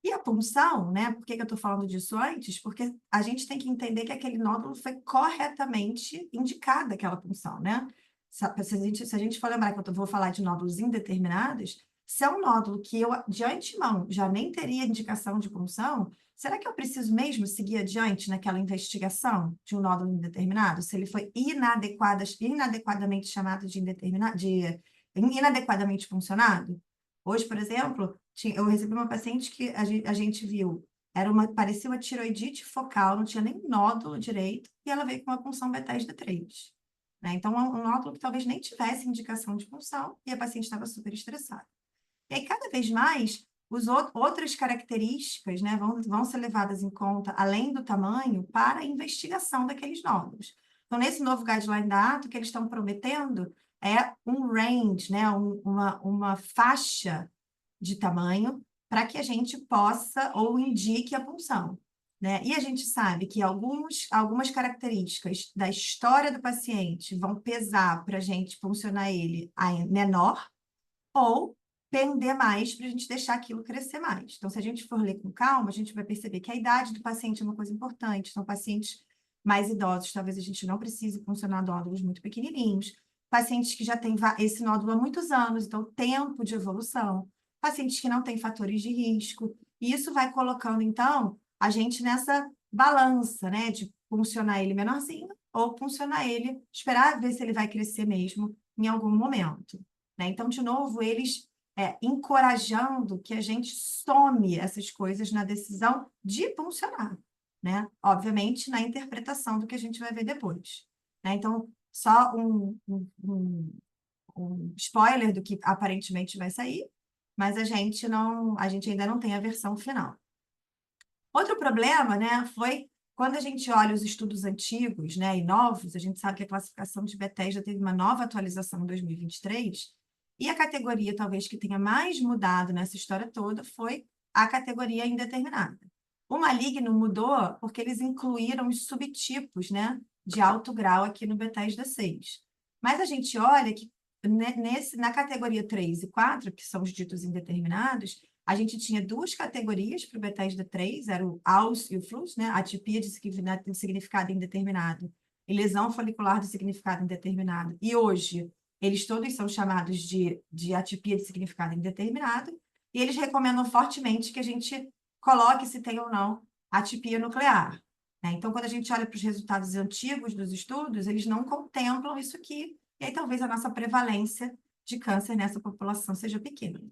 E a punção, né? Por que eu estou falando disso antes? Porque a gente tem que entender que aquele nódulo foi corretamente indicada aquela punção, né? Se a gente for lembrar que eu vou falar de nódulos indeterminados, se é um nódulo que eu, de antemão, já nem teria indicação de punção, será que eu preciso mesmo seguir adiante naquela investigação de um nódulo indeterminado? Se ele foi inadequadamente chamado de indeterminado, inadequadamente funcionado? Hoje, por exemplo, eu recebi uma paciente que a gente viu, parecia uma tiroidite focal, não tinha nem nódulo direito, e ela veio com uma punção Bethesda 3. Né? Então, um nódulo que talvez nem tivesse indicação de punção, e a paciente estava super estressada. E aí, cada vez mais, outras características, né, vão ser levadas em conta, além do tamanho, para a investigação daqueles nódulos. Então, nesse novo guideline da ATA, o que eles estão prometendo é um range, né, uma faixa de tamanho para que a gente possa ou indique a punção. Né? E a gente sabe que algumas características da história do paciente vão pesar para a gente funcionar ele menor ou pender mais para a gente deixar aquilo crescer mais. Então, se a gente for ler com calma, a gente vai perceber que a idade do paciente é uma coisa importante. São pacientes mais idosos, talvez a gente não precise funcionar nódulos muito pequenininhos. Pacientes que já têm esse nódulo há muitos anos, então tempo de evolução. Pacientes que não têm fatores de risco. E isso vai colocando, então, a gente nessa balança, né, de funcionar ele menorzinho ou funcionar ele, esperar ver se ele vai crescer mesmo em algum momento. Né? Então, de novo, eles encorajando que a gente some essas coisas na decisão de funcionar, né? Obviamente, na interpretação do que a gente vai ver depois. Né? Então, só um spoiler do que aparentemente vai sair, mas a gente ainda não tem a versão final. Outro problema, né, foi quando a gente olha os estudos antigos, né, e novos, a gente sabe que a classificação de Bethesda teve uma nova atualização em 2023, e a categoria talvez que tenha mais mudado nessa história toda foi a categoria indeterminada. O maligno mudou porque eles incluíram os subtipos, né, de alto grau aqui no Bethesda 6. Mas a gente olha que na categoria 3 e 4, que são os ditos indeterminados, a gente tinha duas categorias para o Bethesda 3, era o AUS e o FLUS, né? Atipia de significado indeterminado e lesão folicular de significado indeterminado. E hoje, eles todos são chamados de atipia de significado indeterminado, e eles recomendam fortemente que a gente coloque se tem ou não atipia nuclear. Né? Então, quando a gente olha para os resultados antigos dos estudos, eles não contemplam isso aqui, e aí talvez a nossa prevalência de câncer nessa população seja pequena.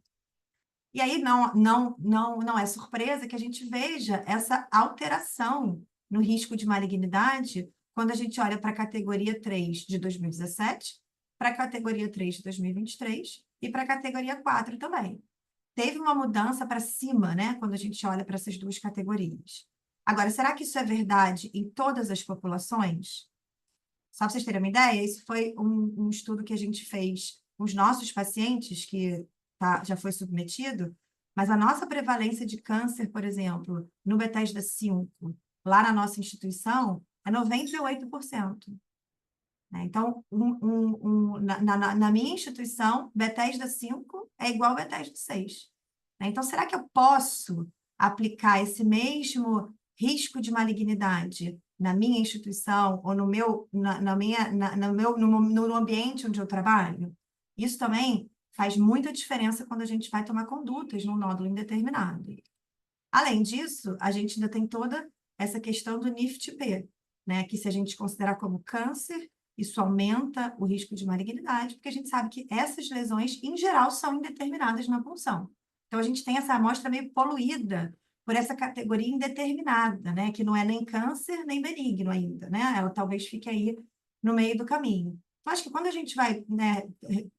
E aí não é surpresa que a gente veja essa alteração no risco de malignidade quando a gente olha para a categoria 3 de 2017, para a categoria 3 de 2023 e para a categoria 4 também. Teve uma mudança para cima, né, quando a gente olha para essas duas categorias. Agora, será que isso é verdade em todas as populações? Só para vocês terem uma ideia, isso foi um estudo que a gente fez com os nossos pacientes, que já foi submetido, mas a nossa prevalência de câncer, por exemplo, no Bethesda 5, lá na nossa instituição, é 98%. Né? Então, na minha instituição, Bethesda 5 é igual a Bethesda 6. né? Então, será que eu posso aplicar esse mesmo risco de malignidade na minha instituição ou no meu, no ambiente onde eu trabalho? Isso também faz muita diferença quando a gente vai tomar condutas num nódulo indeterminado. Além disso, a gente ainda tem toda essa questão do NIFT-P, né? Que se a gente considerar como câncer, isso aumenta o risco de malignidade, porque a gente sabe que essas lesões, em geral, são indeterminadas na punção. Então, a gente tem essa amostra meio poluída por essa categoria indeterminada, né? Que não é nem câncer, nem benigno ainda, né? Ela talvez fique aí no meio do caminho. Então, acho que quando a gente vai, né,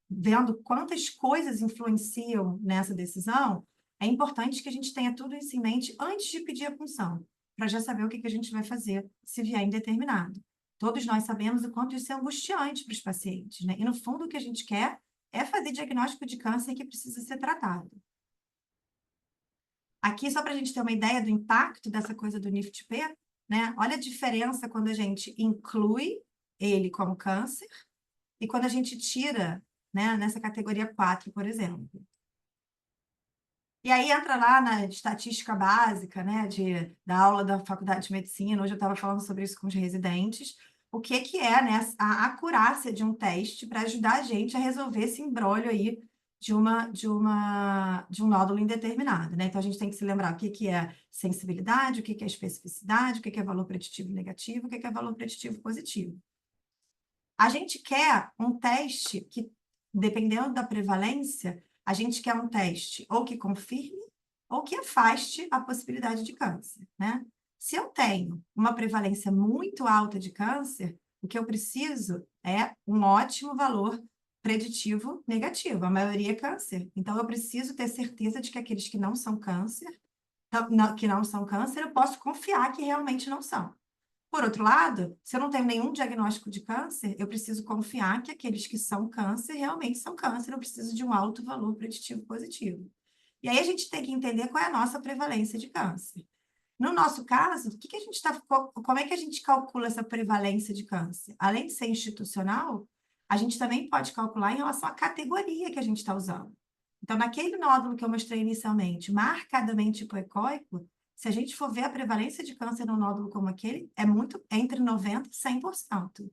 vendo quantas coisas influenciam nessa decisão, é importante que a gente tenha tudo isso em mente antes de pedir a punção, para já saber o que a gente vai fazer se vier indeterminado. Todos nós sabemos o quanto isso é angustiante para os pacientes, né? E, no fundo, o que a gente quer é fazer diagnóstico de câncer que precisa ser tratado. Aqui, só para a gente ter uma ideia do impacto dessa coisa do NIFT-P, né? Olha a diferença quando a gente inclui ele como câncer e quando a gente tira, né, nessa categoria 4, por exemplo. E aí entra lá na estatística básica, né, da aula da Faculdade de Medicina. Hoje eu estava falando sobre isso com os residentes. O que é, né, a acurácia de um teste para ajudar a gente a resolver esse imbróglio aí de um nódulo indeterminado, né? Então, a gente tem que se lembrar o que é sensibilidade, o que é especificidade, o que é valor preditivo negativo, o que é valor preditivo positivo. A gente quer um teste que, dependendo da prevalência, a gente quer um teste ou que confirme ou que afaste a possibilidade de câncer, né? Se eu tenho uma prevalência muito alta de câncer, o que eu preciso é um ótimo valor preditivo negativo. A maioria é câncer. Então, eu preciso ter certeza de que aqueles que não são câncer, eu posso confiar que realmente não são. Por outro lado, se eu não tenho nenhum diagnóstico de câncer, eu preciso confiar que aqueles que são câncer realmente são câncer, eu preciso de um alto valor preditivo positivo. E aí a gente tem que entender qual é a nossa prevalência de câncer. No nosso caso, como é que a gente calcula essa prevalência de câncer? Além de ser institucional, a gente também pode calcular em relação à categoria que a gente está usando. Então, naquele nódulo que eu mostrei inicialmente, marcadamente hipoecóico, se a gente for ver a prevalência de câncer num nódulo como aquele, é entre 90% e 100%.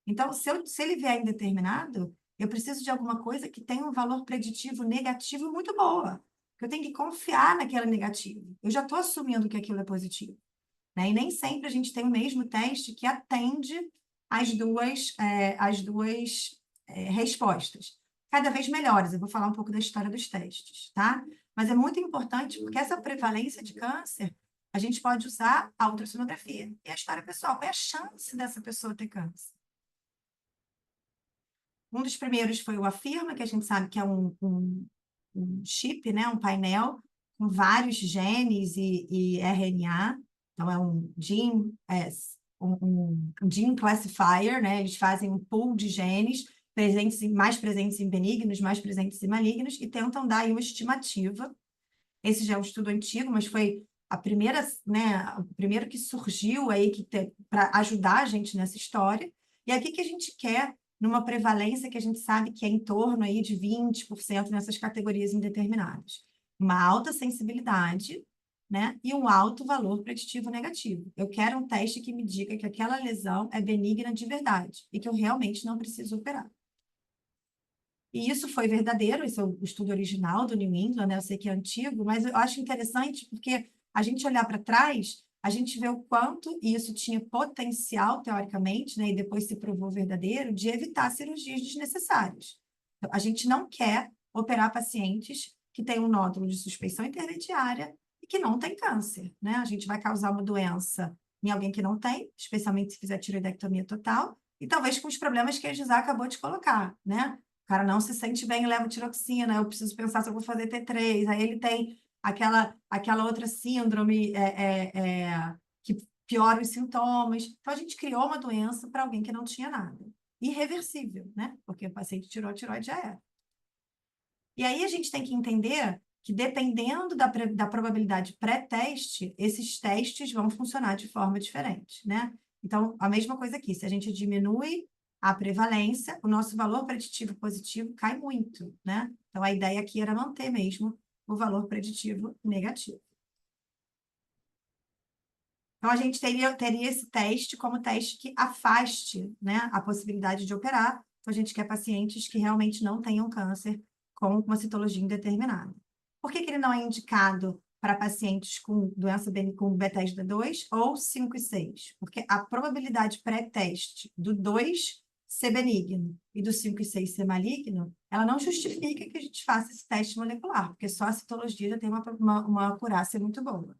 Então, se ele vier indeterminado, eu preciso de alguma coisa que tenha um valor preditivo negativo muito boa. Eu tenho que confiar naquela negativo. Eu já estou assumindo que aquilo é positivo, né? E nem sempre a gente tem o mesmo teste que atende as duas respostas. Cada vez melhores. Eu vou falar um pouco da história dos testes, tá? Mas é muito importante porque essa prevalência de câncer, a gente pode usar a ultrassonografia. E a história pessoal, qual é a chance dessa pessoa ter câncer? Um dos primeiros foi o Afirma, que a gente sabe que é um chip, né, um painel com vários genes e RNA. Então, é um gene, gene classifier, né? Eles fazem um pool de genes mais presentes em benignos, mais presentes em malignos, e tentam dar aí uma estimativa. Esse já é um estudo antigo, mas foi a primeira, né, o primeiro que surgiu aí para ajudar a gente nessa história. E aqui que a gente quer numa prevalência que a gente sabe que é em torno aí de 20% nessas categorias indeterminadas. Uma alta sensibilidade, né, e um alto valor preditivo negativo. Eu quero um teste que me diga que aquela lesão é benigna de verdade e que eu realmente não preciso operar. E isso foi verdadeiro, esse é o estudo original do New England, né? Eu sei que é antigo, mas eu acho interessante porque a gente olhar para trás, a gente vê o quanto isso tinha potencial, teoricamente, né? E depois se provou verdadeiro, de evitar cirurgias desnecessárias. Então, a gente não quer operar pacientes que têm um nódulo de suspeição intermediária e que não têm câncer, né? A gente vai causar uma doença em alguém que não tem, especialmente se fizer tiroidectomia total, e talvez com os problemas que a Gisá acabou de colocar, né? O cara não se sente bem e leva tiroxina, eu preciso pensar se eu vou fazer T3, aí ele tem aquela outra síndrome que piora os sintomas. Então, a gente criou uma doença para alguém que não tinha nada. Irreversível, né? Porque o paciente tirou a tiroide já era. E aí a gente tem que entender que, dependendo da probabilidade pré-teste, esses testes vão funcionar de forma diferente, né? Então, a mesma coisa aqui, se a gente diminui a prevalência, o nosso valor preditivo positivo cai muito, né? Então, a ideia aqui era manter mesmo o valor preditivo negativo. Então, a gente teria esse teste como teste que afaste, né, a possibilidade de operar. Então, a gente quer pacientes que realmente não tenham câncer com uma citologia indeterminada. Por que ele não é indicado para pacientes com doença com Bethesda 2 ou 5 e 6? Porque a probabilidade pré-teste do 2 ser benigno e do 5 e 6 ser maligno, ela não justifica que a gente faça esse teste molecular, porque só a citologia já tem uma acurácia muito boa.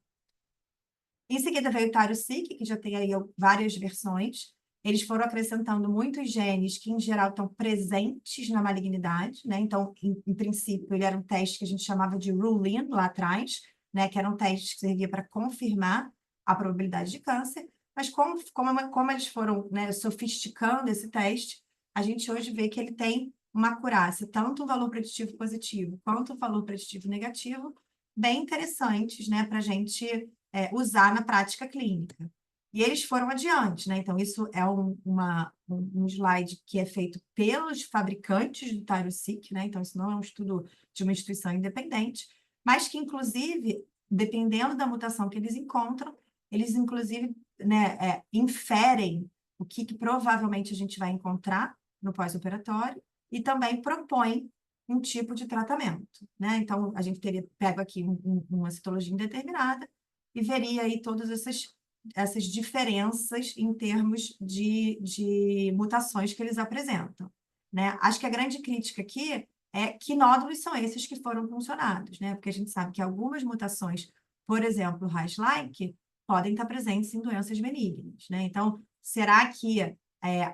Em seguida veio o ThyroSeq, que já tem aí várias versões. Eles foram acrescentando muitos genes que, em geral, estão presentes na malignidade, né? Então, em princípio, ele era um teste que a gente chamava de rule-in lá atrás, né? Que era um teste que servia para confirmar a probabilidade de câncer. Mas como eles foram, né, sofisticando esse teste, a gente hoje vê que ele tem uma acurácia, tanto o valor preditivo positivo quanto o valor preditivo negativo, bem interessantes, né? Para a gente usar na prática clínica. E eles foram adiante, né? Então, isso é um slide que é feito pelos fabricantes do ThyroSeq, né? Então, isso não é um estudo de uma instituição independente, mas que, inclusive, dependendo da mutação que eles encontram, eles, inclusive, né, inferem o que provavelmente a gente vai encontrar no pós-operatório e também propõem um tipo de tratamento, né? Então, a gente pega aqui uma citologia indeterminada e veria aí todas essas diferenças em termos de mutações que eles apresentam, né? Acho que a grande crítica aqui é que nódulos são esses que foram funcionados, né? Porque a gente sabe que algumas mutações, por exemplo, o Rasch-like, podem estar presentes em doenças benignas, né? Então, será que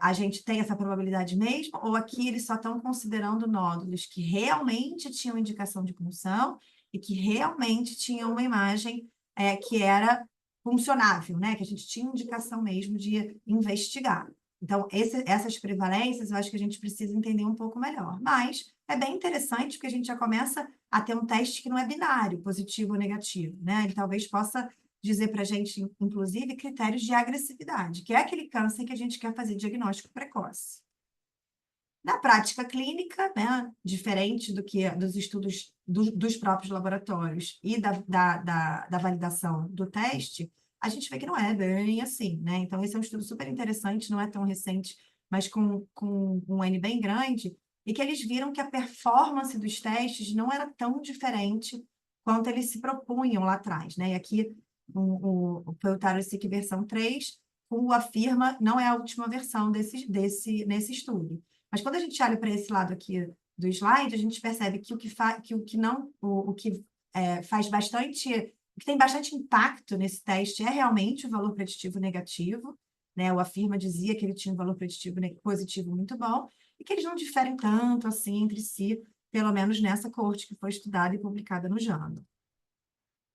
a gente tem essa probabilidade mesmo? Ou aqui eles só estão considerando nódulos que realmente tinham indicação de punção e que realmente tinham uma imagem que era funcionável, né? Que a gente tinha indicação mesmo de investigar. Então, essas prevalências eu acho que a gente precisa entender um pouco melhor. Mas é bem interessante porque a gente já começa a ter um teste que não é binário, positivo ou negativo, né? Ele talvez possa dizer para a gente, inclusive, critérios de agressividade, que é aquele câncer que a gente quer fazer diagnóstico precoce. Na prática clínica, né, diferente do que dos estudos dos próprios laboratórios e da validação do teste, a gente vê que não é bem assim, né? Então, esse é um estudo super interessante, não é tão recente, mas com um N bem grande, e que eles viram que a performance dos testes não era tão diferente quanto eles se propunham lá atrás, né? E aqui, o ThyroSeq versão 3, o AFIRMA não é a última versão nesse estudo. Mas quando a gente olha para esse lado aqui do slide, a gente percebe que o que faz bastante, o que tem bastante impacto nesse teste é realmente o valor preditivo negativo, né? O AFIRMA dizia que ele tinha um valor preditivo positivo muito bom e que eles não diferem tanto assim entre si, pelo menos nessa coorte que foi estudada e publicada no JAMA.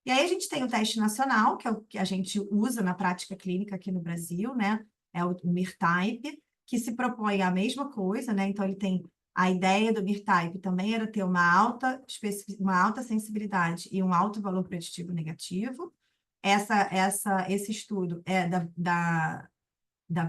E aí a gente tem o teste nacional, que é o que a gente usa na prática clínica aqui no Brasil, né? É o MIR-Type, que se propõe a mesma coisa, né? Então, ele tem a ideia do MIR-Type também era ter uma alta sensibilidade e um alto valor preditivo negativo. Esse estudo é da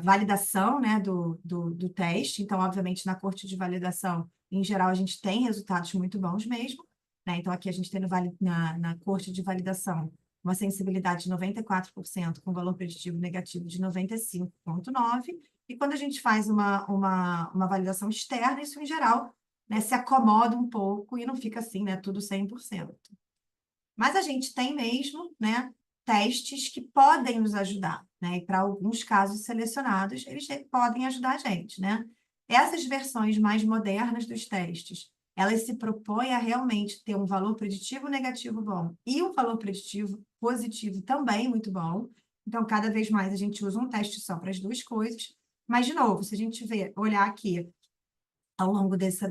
validação, né, do teste. Então, obviamente, na corte de validação, em geral, a gente tem resultados muito bons mesmo, né? Então, aqui a gente tem na corte de validação uma sensibilidade de 94%, com valor preditivo negativo de 95,9%. E quando a gente faz uma validação externa, isso, em geral, né, se acomoda um pouco e não fica assim, né, tudo 100%. Mas a gente tem mesmo, né, testes que podem nos ajudar, né? E para alguns casos selecionados, eles podem ajudar a gente, né? Essas versões mais modernas dos testes, elas se propõem a realmente ter um valor preditivo negativo bom e um valor preditivo positivo também muito bom. Então, cada vez mais a gente usa um teste só para as duas coisas. Mas, de novo, se a gente olhar aqui ao longo dessa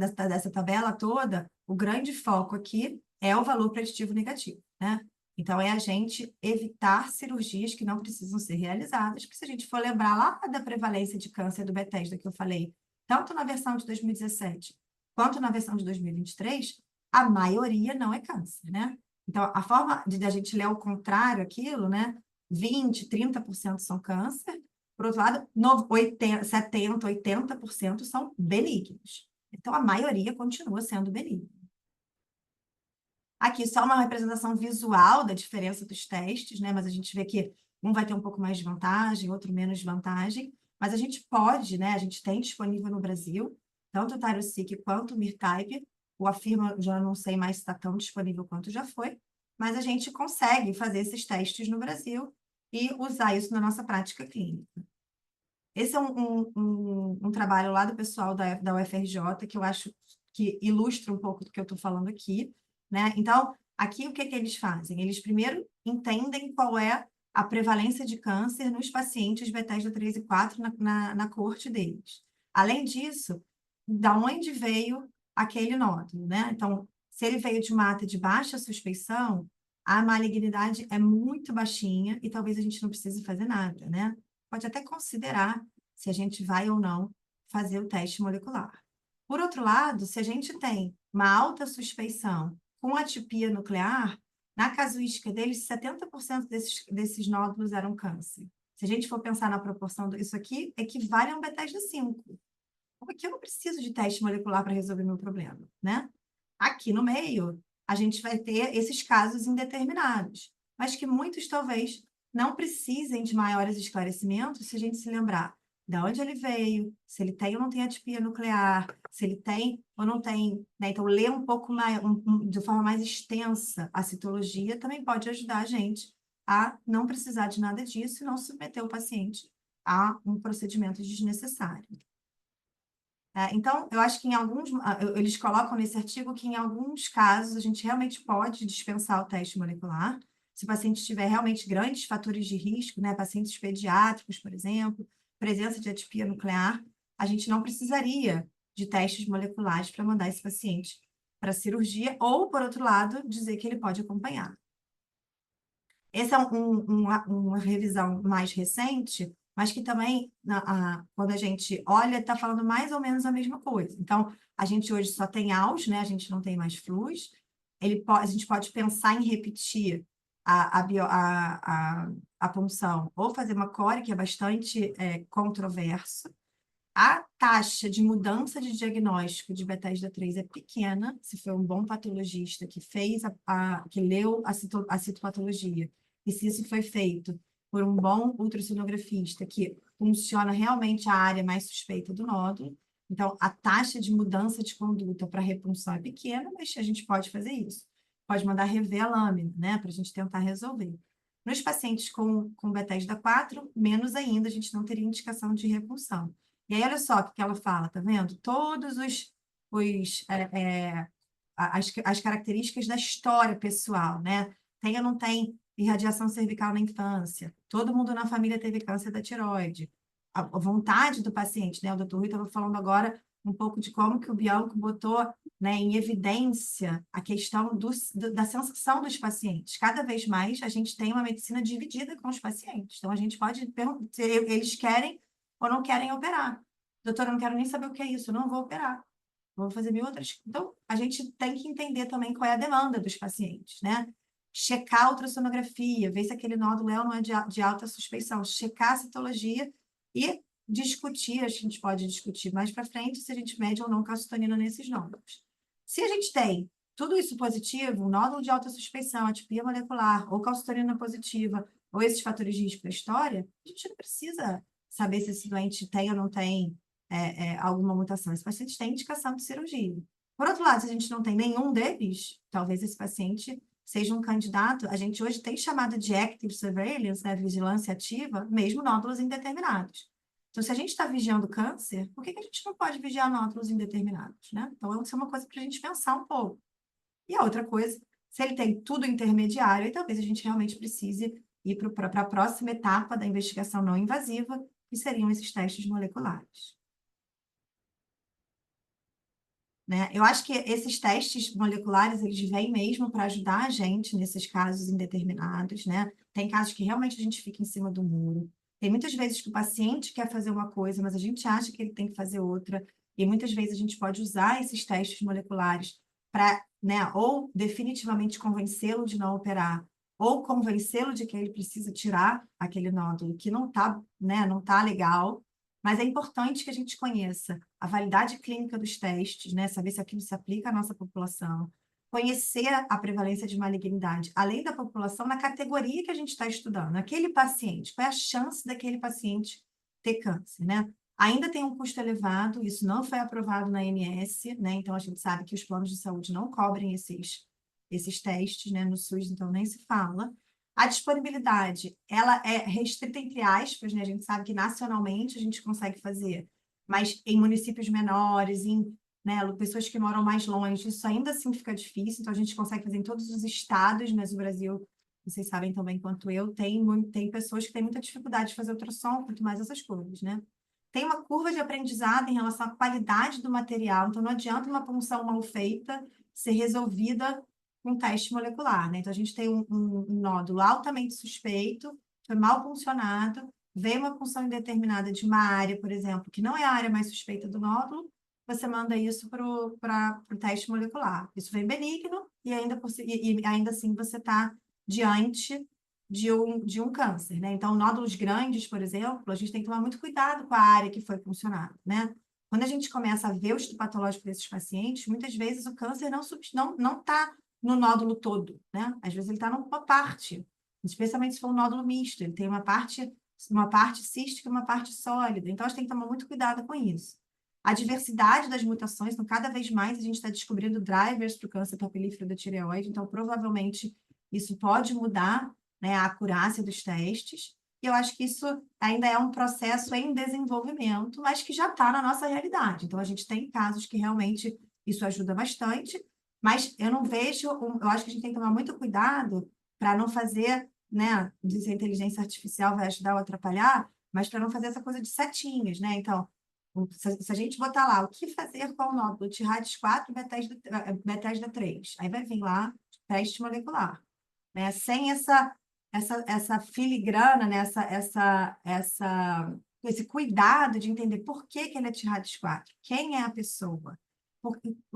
tabela toda, o grande foco aqui é o valor preditivo negativo, né? Então, é a gente evitar cirurgias que não precisam ser realizadas, porque se a gente for lembrar lá da prevalência de câncer do Bethesda que eu falei, tanto na versão de 2017 quanto na versão de 2023, a maioria não é câncer, né? Então, a forma de a gente ler ao contrário aquilo, né? 20%, 30% são câncer, por outro lado, 70%, 80% são benignos. Então, a maioria continua sendo benigna. Aqui só uma representação visual da diferença dos testes, né? Mas a gente vê que um vai ter um pouco mais de vantagem, outro menos vantagem. Mas a gente pode, né? A gente tem disponível no Brasil, tanto o ThyroSeq quanto o MirType. O Afirma, já não sei mais se está tão disponível quanto já foi, mas a gente consegue fazer esses testes no Brasil e usar isso na nossa prática clínica. Esse é um trabalho lá do pessoal da UFRJ, que eu acho que ilustra um pouco do que eu estou falando aqui, né? Então, aqui o que eles fazem? Eles primeiro entendem qual é a prevalência de câncer nos pacientes Bethesda 3 e 4 na coorte deles. Além disso, da onde veio aquele nódulo, né? Então, se ele veio de uma ata de baixa suspeição, a malignidade é muito baixinha e talvez a gente não precise fazer nada, né? Pode até considerar se a gente vai ou não fazer o teste molecular. Por outro lado, se a gente tem uma alta suspeição com atipia nuclear, na casuística deles, 70% desses nódulos eram câncer. Se a gente for pensar na proporção disso aqui, equivale a um Bethesda 5. Porque eu não preciso de teste molecular para resolver meu problema, né? Aqui no meio, a gente vai ter esses casos indeterminados, mas que muitos talvez não precisem de maiores esclarecimentos se a gente se lembrar de onde ele veio, se ele tem ou não tem atipia nuclear, se ele tem ou não tem, né? Então, ler um pouco mais, de forma mais extensa a citologia também pode ajudar a gente a não precisar de nada disso e não submeter o paciente a um procedimento desnecessário. Então, eu acho que eles colocam nesse artigo que em alguns casos a gente realmente pode dispensar o teste molecular, se o paciente tiver realmente grandes fatores de risco, né, pacientes pediátricos, por exemplo, presença de atipia nuclear, a gente não precisaria de testes moleculares para mandar esse paciente para cirurgia, ou, por outro lado, dizer que ele pode acompanhar. Essa é uma revisão mais recente, mas que também, quando a gente olha, está falando mais ou menos a mesma coisa. Então, a gente hoje só tem AUS, né? A gente não tem mais FLUS. A gente pode pensar em repetir a punção ou fazer uma core, que é bastante controverso. A taxa de mudança de diagnóstico de Bethesda 3 é pequena, se for um bom patologista que fez que leu a citopatologia, e se isso foi feito por um bom ultrassonografista que funciona realmente a área mais suspeita do nódulo. Então, a taxa de mudança de conduta para repunção é pequena, mas a gente pode fazer isso. Pode mandar rever a lâmina, né, para a gente tentar resolver. Nos pacientes com Bethesda 4, menos ainda, a gente não teria indicação de repunção. E aí, olha só o que ela fala, tá vendo? Todos as características da história pessoal, né? Tem ou não tem irradiação cervical na infância? Todo mundo na família teve câncer da tireoide. A vontade do paciente, né? O doutor Rui estava falando agora um pouco de como que o Bianco botou, né, em evidência a questão da sensação dos pacientes. Cada vez mais a gente tem uma medicina dividida com os pacientes. Então, a gente pode perguntar se eles querem ou não querem operar. Doutora, eu não quero nem saber o que é isso, eu não vou operar. Vou fazer mil outras. Então, a gente tem que entender também qual é a demanda dos pacientes, né? Checar a ultrassonografia, ver se aquele nódulo é ou não é de alta suspeição, checar a citologia e discutir, a gente pode discutir mais para frente se a gente mede ou não calcitonina nesses nódulos. Se a gente tem tudo isso positivo, nódulo de alta suspeição, atipia molecular, ou calcitonina positiva, ou esses fatores de risco da história, a gente não precisa saber se esse doente tem ou não tem alguma mutação. Esse paciente tem indicação de cirurgia. Por outro lado, se a gente não tem nenhum deles, talvez esse paciente seja um candidato. A gente hoje tem chamado de active surveillance, né, vigilância ativa, mesmo nódulos indeterminados. Então, se a gente está vigiando câncer, por que a gente não pode vigiar nódulos indeterminados, né? Então, isso é uma coisa para a gente pensar um pouco. E a outra coisa, se ele tem tudo intermediário, aí talvez a gente realmente precise ir para a próxima etapa da investigação não invasiva, que seriam esses testes moleculares. Né? Eu acho que esses testes moleculares, eles vêm mesmo para ajudar a gente nesses casos indeterminados, né? Tem casos que realmente a gente fica em cima do muro. Tem muitas vezes que o paciente quer fazer uma coisa, mas a gente acha que ele tem que fazer outra. E muitas vezes a gente pode usar esses testes moleculares para, né, ou definitivamente convencê-lo de não operar, ou convencê-lo de que ele precisa tirar aquele nódulo que não está, né, não tá legal. Mas é importante que a gente conheça a validade clínica dos testes, né? Saber se aquilo se aplica à nossa população, conhecer a prevalência de malignidade, além da população, na categoria que a gente está estudando. Aquele paciente, qual é a chance daquele paciente ter câncer, né? Ainda tem um custo elevado, isso não foi aprovado na ANS, né? Então, a gente sabe que os planos de saúde não cobrem esses testes, né? No SUS, então, nem se fala. A disponibilidade, ela é restrita entre aspas, né? A gente sabe que nacionalmente a gente consegue fazer, mas em municípios menores, né, pessoas que moram mais longe, isso ainda assim fica difícil, então a gente consegue fazer em todos os estados, mas o Brasil, vocês sabem também quanto eu, tem pessoas que têm muita dificuldade de fazer ultrassom, quanto mais essas coisas, né? Tem uma curva de aprendizado em relação à qualidade do material, então não adianta uma punção mal feita ser resolvida com teste molecular, né? Então a gente tem um nódulo altamente suspeito, foi mal puncionado, veio uma punção indeterminada de uma área, por exemplo, que não é a área mais suspeita do nódulo, você manda isso para o teste molecular. Isso vem benigno e ainda assim você está diante de um câncer, né? Então, nódulos grandes, por exemplo, a gente tem que tomar muito cuidado com a área que foi funcionada, né? Quando a gente começa a ver o estudo patológico desses pacientes, muitas vezes o câncer não está no nódulo todo, né? Às vezes ele está numa parte, especialmente se for um nódulo misto, ele tem uma parte cística e uma parte sólida. Então, a gente tem que tomar muito cuidado com isso. A diversidade das mutações, então, cada vez mais a gente está descobrindo drivers para o câncer papilífero da tireoide, então, provavelmente, isso pode mudar, né, a acurácia dos testes, e eu acho que isso ainda é um processo em desenvolvimento, mas que já está na nossa realidade. Então, a gente tem casos que realmente isso ajuda bastante, mas eu não vejo, eu acho que a gente tem que tomar muito cuidado para não fazer, né, dizer a inteligência artificial vai ajudar ou atrapalhar, mas para não fazer essa coisa de setinhas, né? Então, se a gente botar lá o que fazer com o nódulo TIRADS 4 Bethesda 3, aí vai vir lá teste molecular, né? Sem essa filigrana, né? Esse cuidado de entender por que ele é TIRADS 4, quem é a pessoa,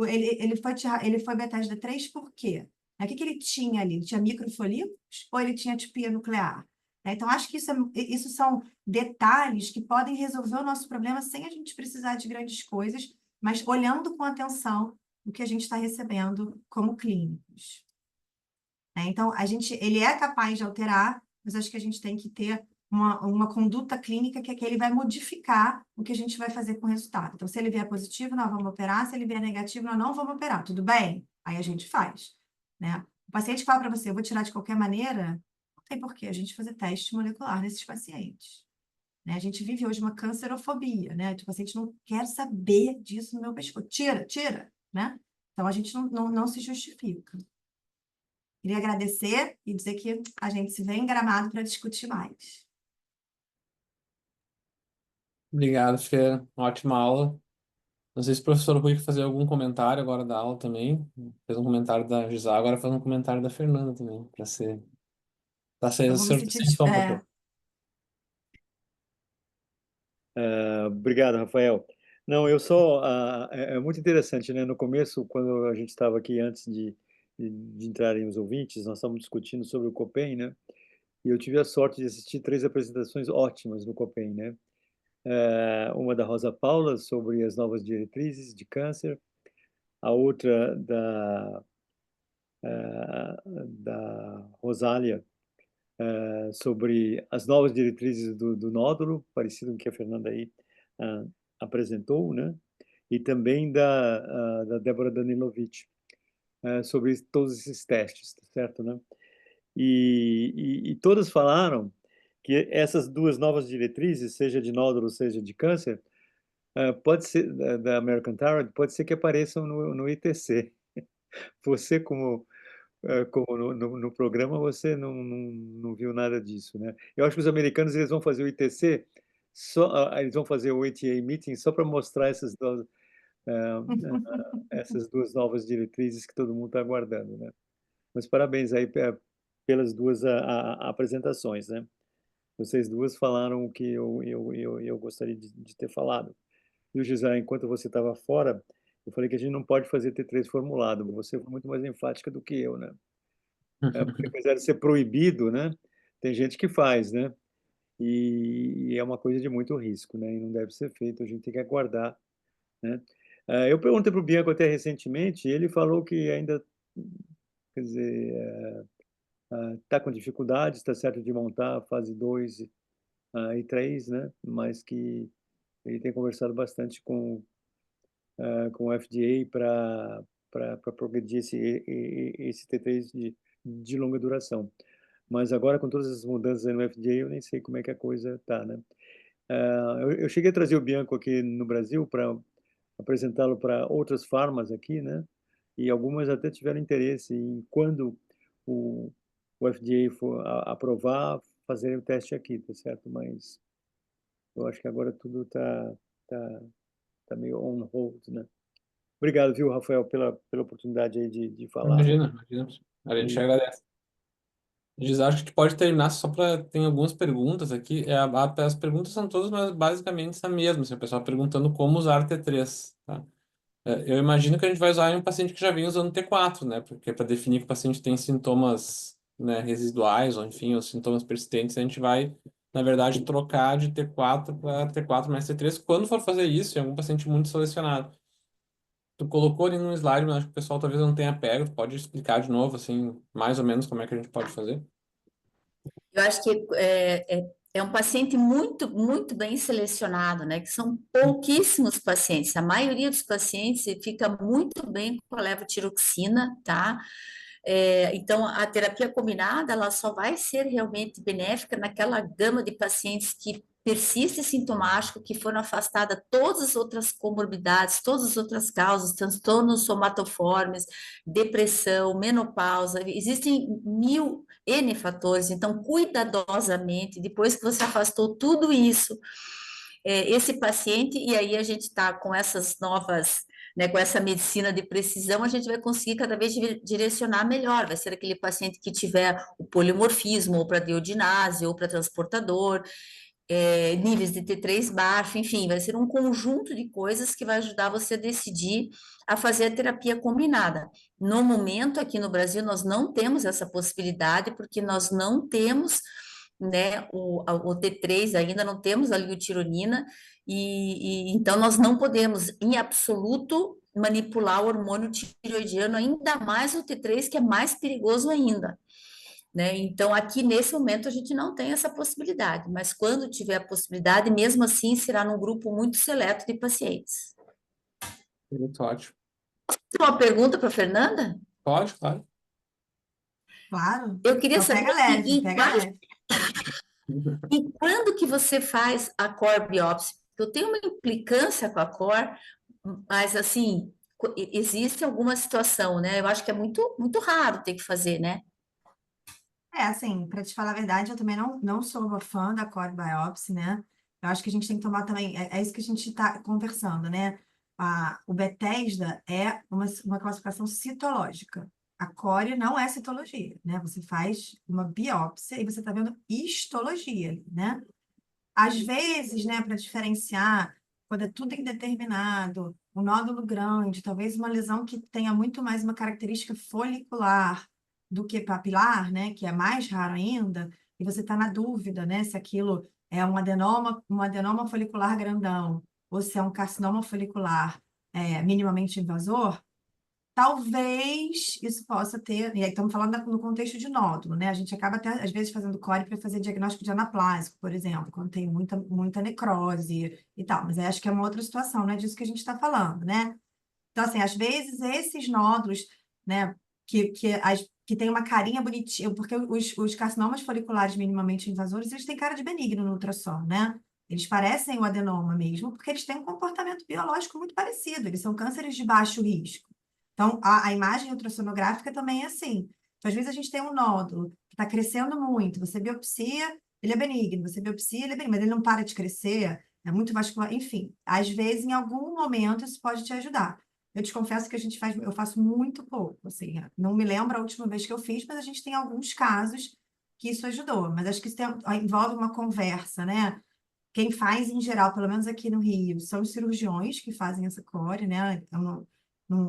ele foi Bethesda 3 por quê? O que ele tinha ali? Ele tinha microfolículos ou ele tinha atipia nuclear? Então, acho que isso são detalhes que podem resolver o nosso problema sem a gente precisar de grandes coisas, mas olhando com atenção o que a gente está recebendo como clínicos. Então, ele é capaz de alterar, mas acho que a gente tem que ter uma conduta clínica que ele vai modificar o que a gente vai fazer com o resultado. Então, se ele vier positivo, nós vamos operar, se ele vier negativo, nós não vamos operar, tudo bem? Aí a gente faz, né? O paciente fala para você, eu vou tirar de qualquer maneira, não tem por que a gente fazer teste molecular nesses pacientes. Né? A gente vive hoje uma cancerofobia, né? O paciente não quer saber disso no meu pescoço. Tira, né? Então, a gente não se justifica. Queria agradecer e dizer que a gente se vê em Gramado para discutir mais. Obrigado, Fer. Ótima aula. Não sei se o professor Rui quer fazer algum comentário agora da aula também. Fez um comentário da Gisela, agora faz um comentário da Fernanda também, para ser. Tá Eu sendo vou me seu sentir... som, professor. Obrigado, Rafael. Não, eu só. É muito interessante, né? No começo, quando a gente estava aqui, antes de entrarem os ouvintes, nós estávamos discutindo sobre o COPEN, né? E eu tive a sorte de assistir 3 apresentações ótimas no COPEN, né? Uma da Rosa Paula, sobre as novas diretrizes de câncer, a outra da Rosália, sobre as novas diretrizes do nódulo, parecido com o que a Fernanda aí apresentou, né? E também da Débora Danilovic, sobre todos esses testes, tá certo, né? E todas falaram que essas 2 novas diretrizes, seja de nódulo, seja de câncer, pode ser, da American Thyroid, pode ser que apareçam no ITC. Você, como no programa, você não viu nada disso, né? Eu acho que os americanos, eles vão fazer o ITC, eles vão fazer o ATA Meeting só para mostrar essas 2 novas diretrizes que todo mundo está aguardando, né? Mas parabéns aí pelas 2 apresentações, né? Vocês 2 falaram o que eu gostaria de ter falado. E o Gisele, enquanto você estava fora, eu falei que a gente não pode fazer T3 formulado. Você foi muito mais enfática do que eu, né? Porque apesar de ser proibido, né? Tem gente que faz, né? E é uma coisa de muito risco, né? E não deve ser feito. A gente tem que aguardar, né? Eu perguntei para o Bianco até recentemente, e ele falou que ainda quer dizer, está com dificuldades, está certo de montar a fase 2 e 3, né? Mas que ele tem conversado bastante com o FDA para progredir esse T3 de longa duração. Mas agora, com todas as mudanças aí no FDA, eu nem sei como é que a coisa está, né? Eu cheguei a trazer o Bianco aqui no Brasil para apresentá-lo para outras farmas aqui, né? E algumas até tiveram interesse em, quando o FDA for aprovar, fazerem o teste aqui, tá certo? Mas eu acho que agora tudo tá meio on hold, né? Obrigado, viu, Rafael, pela oportunidade aí de falar. Imagina. A gente E agradece. Diz, acho que pode terminar só para. Tem algumas perguntas aqui. As perguntas são todas basicamente a mesma. Assim, o pessoal perguntando como usar T3. Tá? Eu imagino que a gente vai usar em um paciente que já vem usando T4, né? Porque para definir que o paciente tem sintomas, né, residuais, ou enfim, os sintomas persistentes, a gente vai, na verdade, trocar de T4 para T4 mais T3 quando for fazer isso em algum paciente muito selecionado. Tu colocou ali no slide, mas acho que o pessoal talvez não tenha pego. Tu pode explicar de novo, assim, mais ou menos como é que a gente pode fazer? Eu acho que é um paciente muito, muito bem selecionado, né? Que são pouquíssimos pacientes. A maioria dos pacientes fica muito bem com a levotiroxina, tá? Então, a terapia combinada, ela só vai ser realmente benéfica naquela gama de pacientes que persiste sintomático, que foram afastadas todas as outras comorbidades, todas as outras causas, transtornos somatoformes, depressão, menopausa, existem N fatores, então, cuidadosamente, depois que você afastou tudo isso, esse paciente, e aí a gente está com essas novas, né, com essa medicina de precisão, a gente vai conseguir cada vez direcionar melhor, vai ser aquele paciente que tiver o polimorfismo, ou para deodinase, ou para transportador, níveis de T3 baixo, enfim, vai ser um conjunto de coisas que vai ajudar você a decidir a fazer a terapia combinada. No momento, aqui no Brasil, nós não temos essa possibilidade, porque nós não temos, né, o T3, ainda não temos a liutironina, e então nós não podemos, em absoluto, manipular o hormônio tireoidiano, ainda mais o T3, que é mais perigoso ainda. Né? Então, aqui nesse momento a gente não tem essa possibilidade, mas quando tiver a possibilidade, mesmo assim, será num grupo muito seleto de pacientes. Muito ótimo. Tem uma pergunta para a Fernanda? Pode, claro. Claro. Eu queria Então, saber pega leve, pega leve. e quando que você faz a core biópsia? Eu tenho uma implicância com a core, mas assim, existe alguma situação, né? Eu acho que é muito, muito raro ter que fazer, né? Assim, para te falar a verdade, eu também não sou uma fã da core biopsy, né? Eu acho que a gente tem que tomar também, é isso que a gente está conversando, né? O Bethesda é uma classificação citológica. A core não é citologia, né? Você faz uma biópsia e você está vendo histologia, né? Às vezes, né, para diferenciar, quando é tudo indeterminado, um nódulo grande, talvez uma lesão que tenha muito mais uma característica folicular do que papilar, né, que é mais raro ainda, e você está na dúvida, né, se aquilo é um adenoma folicular grandão ou se é um carcinoma folicular minimamente invasor. Talvez isso possa ter, e aí estamos falando no contexto de nódulo, né? A gente acaba até, às vezes, fazendo core para fazer diagnóstico de anaplásico, por exemplo, quando tem muita necrose e tal, mas aí acho que é uma outra situação, não é disso que a gente está falando, né? Então, assim, às vezes esses nódulos, né, que tem uma carinha bonitinha, porque os carcinomas foliculares minimamente invasores, eles têm cara de benigno no ultrassom, né? Eles parecem o adenoma mesmo, porque eles têm um comportamento biológico muito parecido, eles são cânceres de baixo risco. Então, a imagem ultrassonográfica também é assim. Então, às vezes a gente tem um nódulo que está crescendo muito, você biopsia, ele é benigno, você biopsia, ele é benigno, mas ele não para de crescer, é muito vascular, enfim. Às vezes, em algum momento, isso pode te ajudar. Eu te confesso que eu faço muito pouco, assim, não me lembro a última vez que eu fiz, mas a gente tem alguns casos que isso ajudou. Mas acho que isso envolve uma conversa, né? Quem faz, em geral, pelo menos aqui no Rio, são os cirurgiões que fazem essa core, né? Então,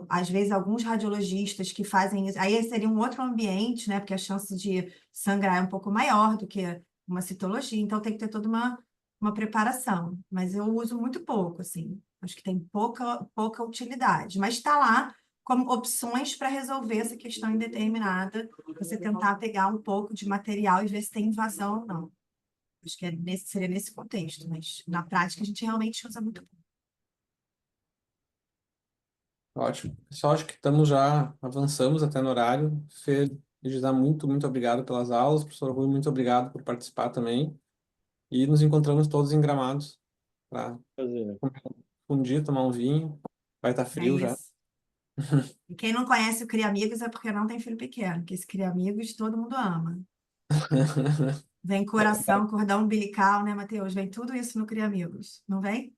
às vezes, alguns radiologistas que fazem isso. Aí seria um outro ambiente, né? Porque a chance de sangrar é um pouco maior do que uma citologia, então tem que ter toda uma preparação. Mas eu uso muito pouco, assim. Acho que tem pouca utilidade. Mas está lá como opções para resolver essa questão indeterminada, você tentar pegar um pouco de material e ver se tem invasão ou não. Acho que seria nesse contexto, mas na prática a gente realmente usa muito pouco. Ótimo. Pessoal, acho que avançamos até no horário. Fê, Regina, muito obrigado pelas aulas. Professor Rui, muito obrigado por participar também. E nos encontramos todos em Gramados para Prazer. fundir, tomar um vinho. Vai estar É frio já. isso. E quem não conhece o Cria Amigos é porque não tem filho pequeno, porque esse Cria Amigos todo mundo ama. Vem coração, cordão umbilical, né, Matheus? Vem tudo isso no Cria Amigos, não vem?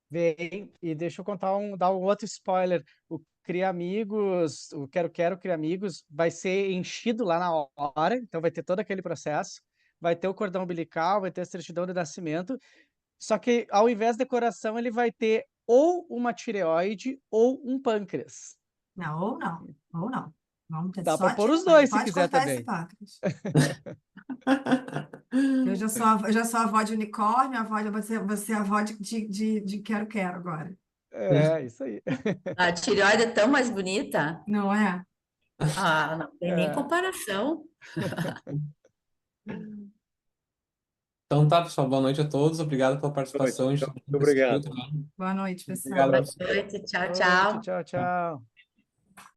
Vem, e deixa eu dar um outro spoiler. O Cria Amigos, o Quero Cria Amigos, vai ser enchido lá na hora, então vai ter todo aquele processo. Vai ter o cordão umbilical, vai ter a certidão de nascimento. Só que ao invés de coração, ele vai ter ou uma tireoide ou um pâncreas. Não, ou não, ou não. Vamos ter Dá só para pôr os tireoide. dois se Pode quiser cortar esse também. pâncreas. Eu já sou avó de unicórnio, você é avó de quero agora. É, isso aí. A tireoide é tão mais bonita. Não é? Ah, não tem nem É. comparação. Então tá, pessoal. Boa noite a todos. Obrigado pela participação. A gente Muito obrigado. Boa noite, pessoal. Obrigado, Boa professor. noite, tchau, Boa noite, tchau. tchau, tchau.